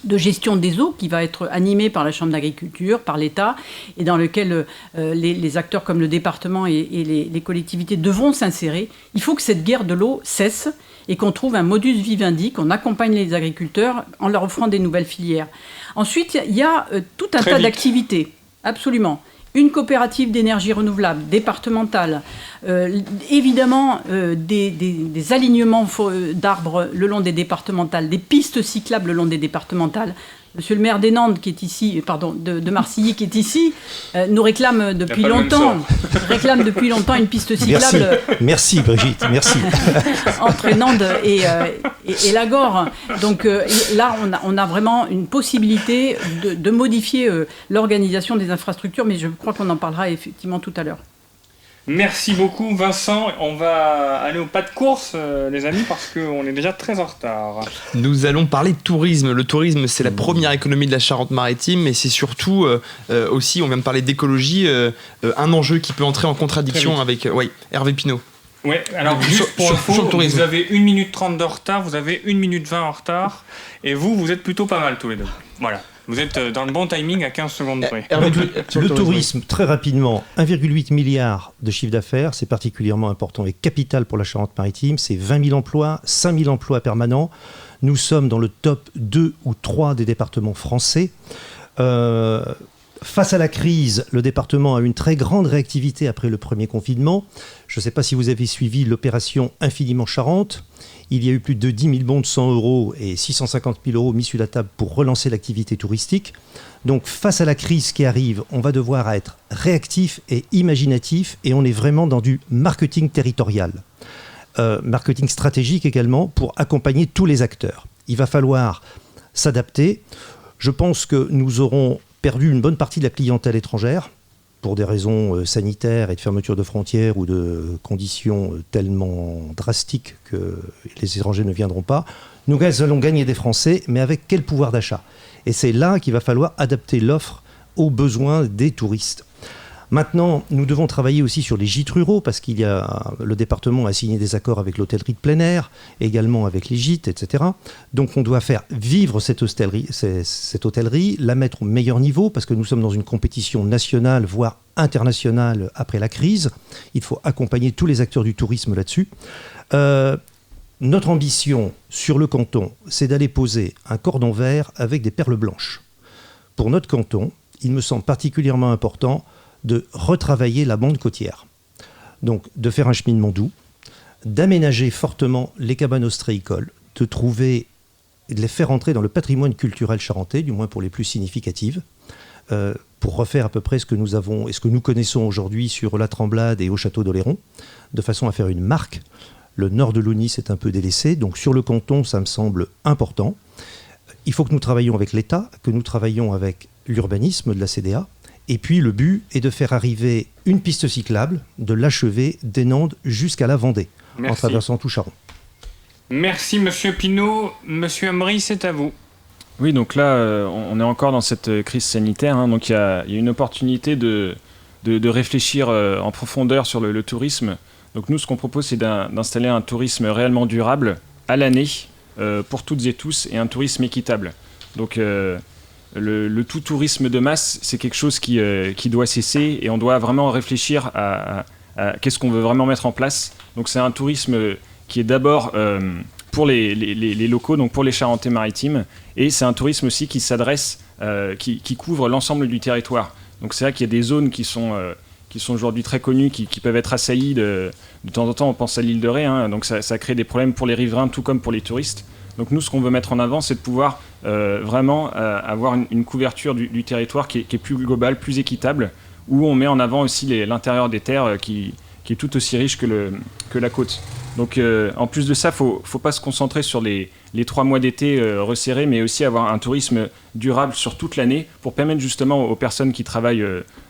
de gestion des eaux qui va être animé par la Chambre d'agriculture, par l'État, et dans lequel les acteurs comme le département et les collectivités devront s'insérer. Il faut que cette guerre de l'eau cesse et qu'on trouve un modus vivendi, qu'on accompagne les agriculteurs en leur offrant des nouvelles filières. Ensuite, il y a tout un tas d'activités, absolument. Une coopérative d'énergie renouvelable départementale, évidemment des alignements d'arbres le long des départementales, des pistes cyclables le long des départementales. Monsieur le maire des Nantes, qui est ici, de Marcilly, qui est ici, nous réclame depuis longtemps une piste cyclable. Merci Brigitte, merci. Entre Nantes et Lagore. Donc là, on a vraiment une possibilité de modifier l'organisation des infrastructures, mais je crois qu'on en parlera effectivement tout à l'heure. Merci beaucoup Vincent, on va aller au pas de course les amis parce qu'on est déjà très en retard. Nous allons parler de tourisme. Le tourisme c'est la première économie de la Charente-Maritime mais c'est surtout aussi, on vient de parler d'écologie, un enjeu qui peut entrer en contradiction avec Hervé Pinault. Ouais, alors juste pour info, vous avez 1 minute 30 de retard, vous avez 1 minute 20 en retard et vous êtes plutôt pas mal tous les deux. Voilà. Vous êtes dans le bon timing à 15 secondes près. Le tourisme, très rapidement, 1,8 milliard de chiffre d'affaires, c'est particulièrement important et capital pour la Charente-Maritime. C'est 20 000 emplois, 5 000 emplois permanents. Nous sommes dans le top 2 ou 3 des départements français. Face à la crise, le département a une très grande réactivité après le premier confinement. Je ne sais pas si vous avez suivi l'opération Infiniment Charente. Il y a eu plus de 10 000 bons de 100 € et 650 000 € mis sur la table pour relancer l'activité touristique. Donc face à la crise qui arrive, on va devoir être réactif et imaginatif et on est vraiment dans du marketing territorial. Marketing stratégique également pour accompagner tous les acteurs. Il va falloir s'adapter. Je pense que nous aurons perdu une bonne partie de la clientèle étrangère pour des raisons sanitaires et de fermeture de frontières ou de conditions tellement drastiques que les étrangers ne viendront pas. Nous allons gagner des Français, mais avec quel pouvoir d'achat ? Et c'est là qu'il va falloir adapter l'offre aux besoins des touristes. Maintenant, nous devons travailler aussi sur les gîtes ruraux parce le département a signé des accords avec l'hôtellerie de plein air, également avec les gîtes, etc. Donc on doit faire vivre cette hôtellerie, la mettre au meilleur niveau parce que nous sommes dans une compétition nationale, voire internationale après la crise. Il faut accompagner tous les acteurs du tourisme là-dessus. Notre ambition sur le canton, c'est d'aller poser un cordon vert avec des perles blanches. Pour notre canton, il me semble particulièrement important de retravailler la bande côtière. Donc de faire un cheminement doux, d'aménager fortement les cabanes ostréicoles, de trouver et de les faire entrer dans le patrimoine culturel charentais, du moins pour les plus significatives, pour refaire à peu près ce que nous avons et ce que nous connaissons aujourd'hui sur la Tremblade et au château d'Oléron, de façon à faire une marque. Le nord de l'Aunis est un peu délaissé, donc sur le canton, ça me semble important. Il faut que nous travaillions avec l'État, que nous travaillions avec l'urbanisme de la CDA. Et puis le but est de faire arriver une piste cyclable, de l'achever des Nantes jusqu'à la Vendée, en traversant tout Charron. Merci Monsieur Pinault. Monsieur Amri, c'est à vous. Oui, donc là, on est encore dans cette crise sanitaire. Donc il y a une opportunité de réfléchir en profondeur sur le tourisme. Donc nous, ce qu'on propose, c'est d'installer un tourisme réellement durable à l'année pour toutes et tous et un tourisme équitable. Donc le tout tourisme de masse, c'est quelque chose qui doit cesser et on doit vraiment réfléchir à qu'est-ce qu'on veut vraiment mettre en place. Donc c'est un tourisme qui est d'abord pour les locaux, donc pour les Charentais-Maritimes, et c'est un tourisme aussi qui s'adresse, qui couvre l'ensemble du territoire. Donc c'est vrai qu'il y a des zones qui sont aujourd'hui très connues, qui peuvent être assaillies de temps en temps. On pense à l'île de Ré, donc ça crée des problèmes pour les riverains, tout comme pour les touristes. Donc nous, ce qu'on veut mettre en avant, c'est de pouvoir vraiment avoir une couverture du territoire qui est plus globale, plus équitable, où on met en avant aussi l'intérieur des terres qui est tout aussi riche que la côte. Donc en plus de ça, faut pas se concentrer sur les 3 mois d'été resserrés, mais aussi avoir un tourisme durable sur toute l'année pour permettre justement aux personnes qui travaillent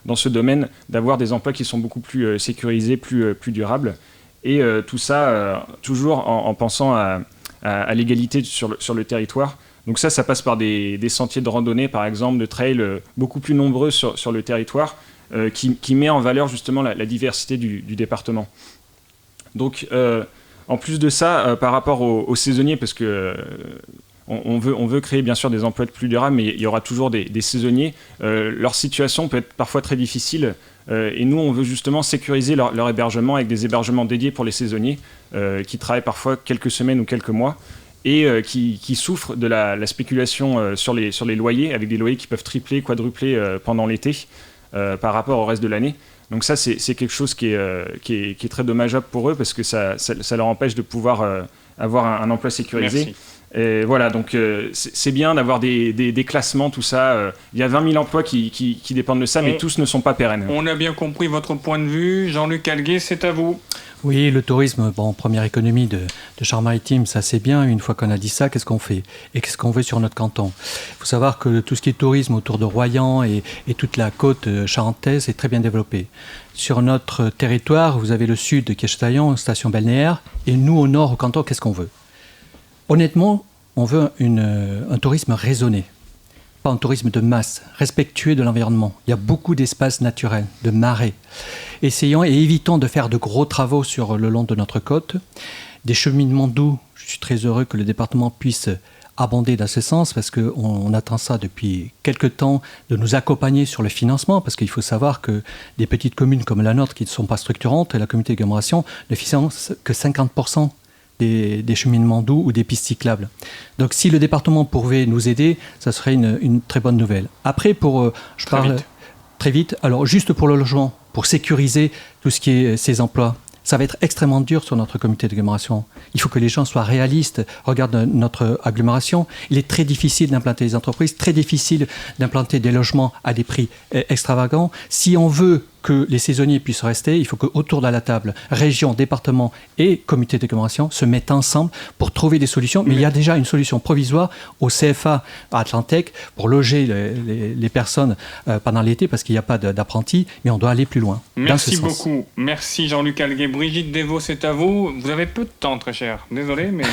dans ce domaine d'avoir des emplois qui sont beaucoup plus sécurisés, plus durables. Et tout ça toujours en pensant à l'égalité sur le territoire. Donc ça passe par des sentiers de randonnée, par exemple, de trails beaucoup plus nombreux sur le territoire, qui met en valeur justement la diversité du département. Donc en plus de ça, par rapport aux saisonniers, parce que on veut créer bien sûr des emplois plus durables, mais il y aura toujours des saisonniers. Leur situation peut être parfois très difficile. Et nous, on veut justement sécuriser leur hébergement avec des hébergements dédiés pour les saisonniers qui travaillent parfois quelques semaines ou quelques mois et qui souffrent de la spéculation sur les loyers, avec des loyers qui peuvent tripler, quadrupler pendant l'été par rapport au reste de l'année. Donc ça, c'est quelque chose qui est très dommageable pour eux parce que ça leur empêche de pouvoir avoir un emploi sécurisé. Merci. Et voilà, donc c'est bien d'avoir des classements, tout ça. Il y a 20 000 emplois qui dépendent de ça, mais tous ne sont pas pérennes. On a bien compris votre point de vue. Jean-Luc Alguet, c'est à vous. Oui, le tourisme, première économie de Charente-Maritime, ça c'est bien. Une fois qu'on a dit ça, qu'est-ce qu'on fait? Et qu'est-ce qu'on veut sur notre canton? Il faut savoir que tout ce qui est tourisme autour de Royan et toute la côte charentaise est très bien développé. Sur notre territoire, vous avez le sud qui est Châtillon, station balnéaire, et nous au nord, au canton, qu'est-ce qu'on veut? Honnêtement, on veut un tourisme raisonné, pas un tourisme de masse, respectueux de l'environnement. Il y a beaucoup d'espaces naturels, de marais. Essayons et évitons de faire de gros travaux sur le long de notre côte. Des cheminements doux, je suis très heureux que le département puisse abonder dans ce sens parce qu'on attend ça depuis quelques temps, de nous accompagner sur le financement, parce qu'il faut savoir que des petites communes comme la nôtre qui ne sont pas structurantes, la communauté d'agglomération ne financent que 50% des cheminements doux ou des pistes cyclables. Donc si le département pouvait nous aider, ça serait une très bonne nouvelle. Après, je parle très vite. Alors juste pour le logement, pour sécuriser tout ce qui est ces emplois, ça va être extrêmement dur sur notre comité d'agglomération. Il faut que les gens soient réalistes. Regarde notre agglomération. Il est très difficile d'implanter des entreprises, très difficile d'implanter des logements à des prix extravagants. Si on veut que les saisonniers puissent rester, il faut qu'autour de la table, région, département et comité d'agglomération se mettent ensemble pour trouver des solutions. Mais il y a déjà une solution provisoire au CFA à Atlantec pour loger les personnes pendant l'été parce qu'il n'y a pas d'apprentis, mais on doit aller plus loin. Merci beaucoup. Merci Jean-Luc Alguet. Brigitte Devaux, c'est à vous. Vous avez peu de temps, très cher. Désolé, mais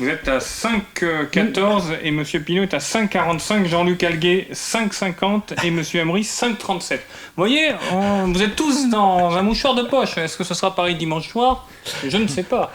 vous êtes à 5,14 et M. Pinault est à 5,45. Jean-Luc Alguet, 5,50 et M. Emery, 5,37. Vous voyez, vous êtes tous dans un mouchoir de poche. Est-ce que ce sera pareil dimanche soir? Je ne sais pas.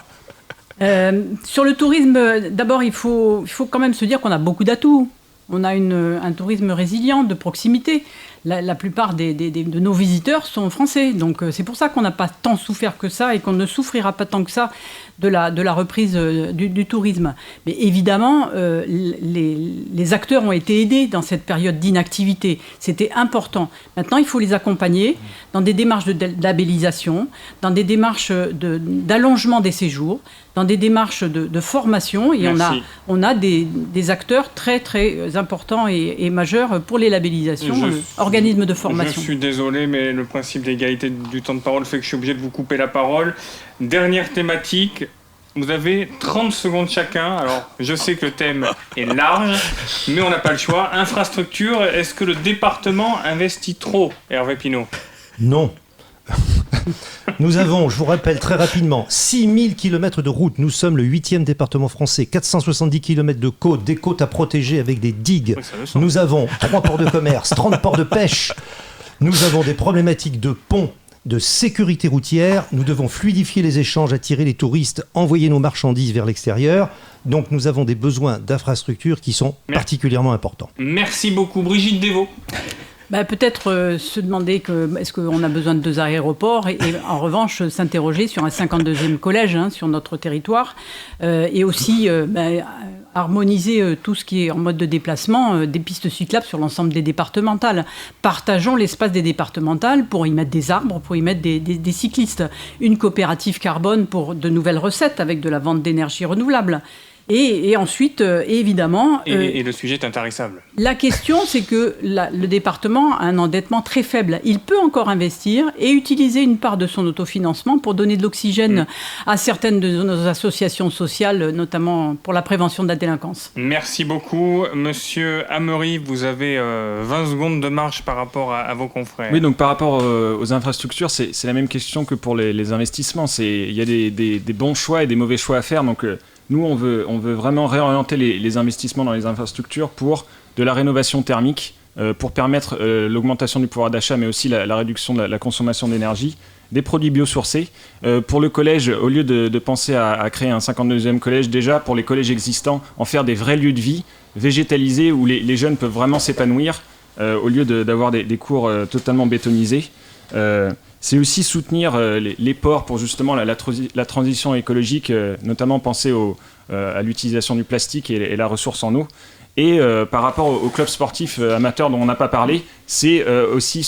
Sur le tourisme, d'abord, il faut quand même se dire qu'on a beaucoup d'atouts. On a un tourisme résilient, de proximité. La plupart de nos visiteurs sont français. Donc c'est pour ça qu'on n'a pas tant souffert que ça et qu'on ne souffrira pas tant que ça de la reprise du tourisme. Mais évidemment, les acteurs ont été aidés dans cette période d'inactivité. C'était important. Maintenant, il faut les accompagner dans des démarches de labellisation, dans des démarches d'allongement des séjours, dans des démarches de formation. Et on a des acteurs très, très importants et majeurs pour les labellisations, organismes de formation. Je suis désolé, mais le principe d'égalité du temps de parole fait que je suis obligé de vous couper la parole. Dernière thématique. Vous avez 30 secondes chacun. Alors, je sais que le thème est large, mais on n'a pas le choix. Infrastructure, est-ce que le département investit trop, Hervé Pinault? Non. Nous avons, je vous rappelle très rapidement, 6000 km de routes. Nous sommes le 8e département français, 470 km de côtes, des côtes à protéger avec des digues. Oui, nous avons 3 ports de commerce, 30 ports de pêche. Nous avons des problématiques de ponts, de sécurité routière. Nous devons fluidifier les échanges, attirer les touristes, envoyer nos marchandises vers l'extérieur. Donc nous avons des besoins d'infrastructures qui sont particulièrement importants. Merci beaucoup. Brigitte Devaux. Peut-être se demander est-ce qu'on a besoin de 2 aéroports et en revanche s'interroger sur un 52e collège sur notre territoire et aussi harmoniser tout ce qui est en mode de déplacement, des pistes cyclables sur l'ensemble des départementales. Partageons l'espace des départementales pour y mettre des arbres, pour y mettre des cyclistes. Une coopérative carbone pour de nouvelles recettes avec de la vente d'énergie renouvelable. Et ensuite, évidemment... Et le sujet est intarissable. La question, c'est que le département a un endettement très faible. Il peut encore investir et utiliser une part de son autofinancement pour donner de l'oxygène à certaines de nos associations sociales, notamment pour la prévention de la délinquance. Merci beaucoup. Monsieur Amery, vous avez 20 secondes de marge par rapport à vos confrères. Oui, donc par rapport aux infrastructures, c'est la même question que pour les investissements. Il y a des bons choix et des mauvais choix à faire, donc... Nous, on veut vraiment réorienter les investissements dans les infrastructures pour de la rénovation thermique, pour permettre l'augmentation du pouvoir d'achat, mais aussi la réduction de la consommation d'énergie, des produits biosourcés. Pour le collège, au lieu de penser à créer un 52e collège, déjà pour les collèges existants, en faire des vrais lieux de vie végétalisés où les jeunes peuvent vraiment s'épanouir au lieu d'avoir des cours totalement bétonisés. C'est aussi soutenir les ports pour justement la transition écologique, notamment penser à l'utilisation du plastique et la ressource en eau. Et par rapport aux clubs sportifs amateurs dont on n'a pas parlé, c'est aussi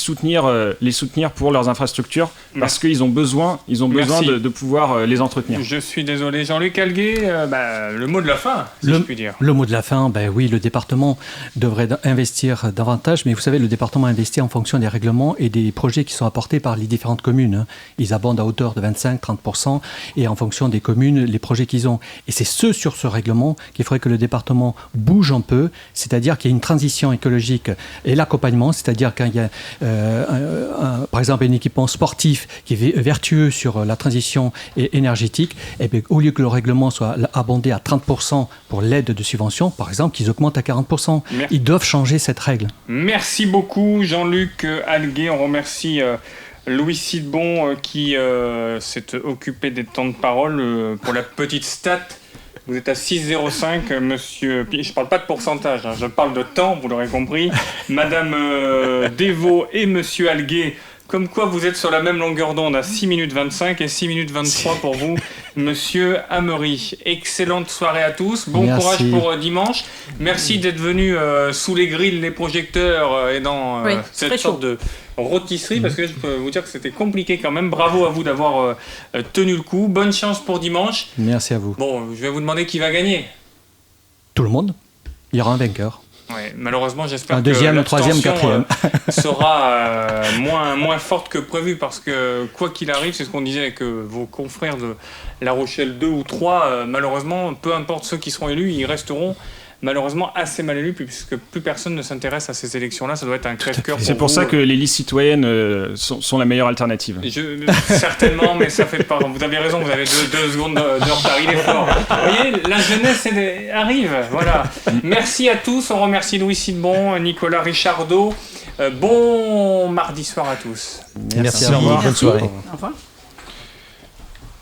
les soutenir pour leurs infrastructures parce qu'ils ont besoin de pouvoir les entretenir. Je suis désolé. Jean-Luc Alguet, le mot de la fin, si je puis dire. Le mot de la fin, oui, le département devrait investir davantage, mais vous savez, le département investit en fonction des règlements et des projets qui sont apportés par les différentes communes. Ils abondent à hauteur de 25-30% et en fonction des communes, les projets qu'ils ont. Et c'est sur ce règlement qu'il faudrait que le département bouge un peu, c'est-à-dire qu'il y ait une transition écologique et l'accompagnement, c'est-à-dire quand il y a par exemple un équipement sportif qui est vertueux sur la transition énergétique, et bien, au lieu que le règlement soit abondé à 30% pour l'aide de subvention, par exemple, qu'ils augmentent à 40%. Ils doivent changer cette règle. Merci beaucoup Jean-Luc Alguet. On remercie Louis Sidbon qui s'est occupé des temps de parole. Pour la petite stat, vous êtes à 6,05, monsieur. Je ne parle pas de pourcentage, je parle de temps, vous l'aurez compris. Madame Devaux et monsieur Alguet, comme quoi vous êtes sur la même longueur d'onde à 6 minutes 25 et 6 minutes 23 pour vous, monsieur Amaury. Excellente soirée à tous, bon courage pour dimanche. Merci d'être venu sous les grilles, les projecteurs et dans cette sorte de rôtisserie, parce que je peux vous dire que c'était compliqué quand même. Bravo à vous d'avoir tenu le coup. Bonne chance pour dimanche. Merci à vous. Bon, je vais vous demander qui va gagner. Tout le monde. Il y aura un vainqueur. Ouais, malheureusement, j'espère un deuxième, que un troisième, quatrième sera moins forte que prévu, parce que quoi qu'il arrive, c'est ce qu'on disait avec vos confrères de La Rochelle 2 ou 3, malheureusement, peu importe ceux qui seront élus, ils resteront malheureusement assez mal élus, puisque plus personne ne s'intéresse à ces élections-là. Ça doit être un crève-cœur pour vous. C'est pour ça que les listes citoyennes sont la meilleure alternative. Certainement, mais ça fait pas. Vous avez raison, vous avez deux secondes de retard. Il est fort. Vous voyez, la jeunesse arrive. Voilà. Merci à tous. On remercie Louis Sidbon, Nicolas Richardot. Bon mardi soir à tous. Merci. Au revoir. Bonne soirée. Au revoir.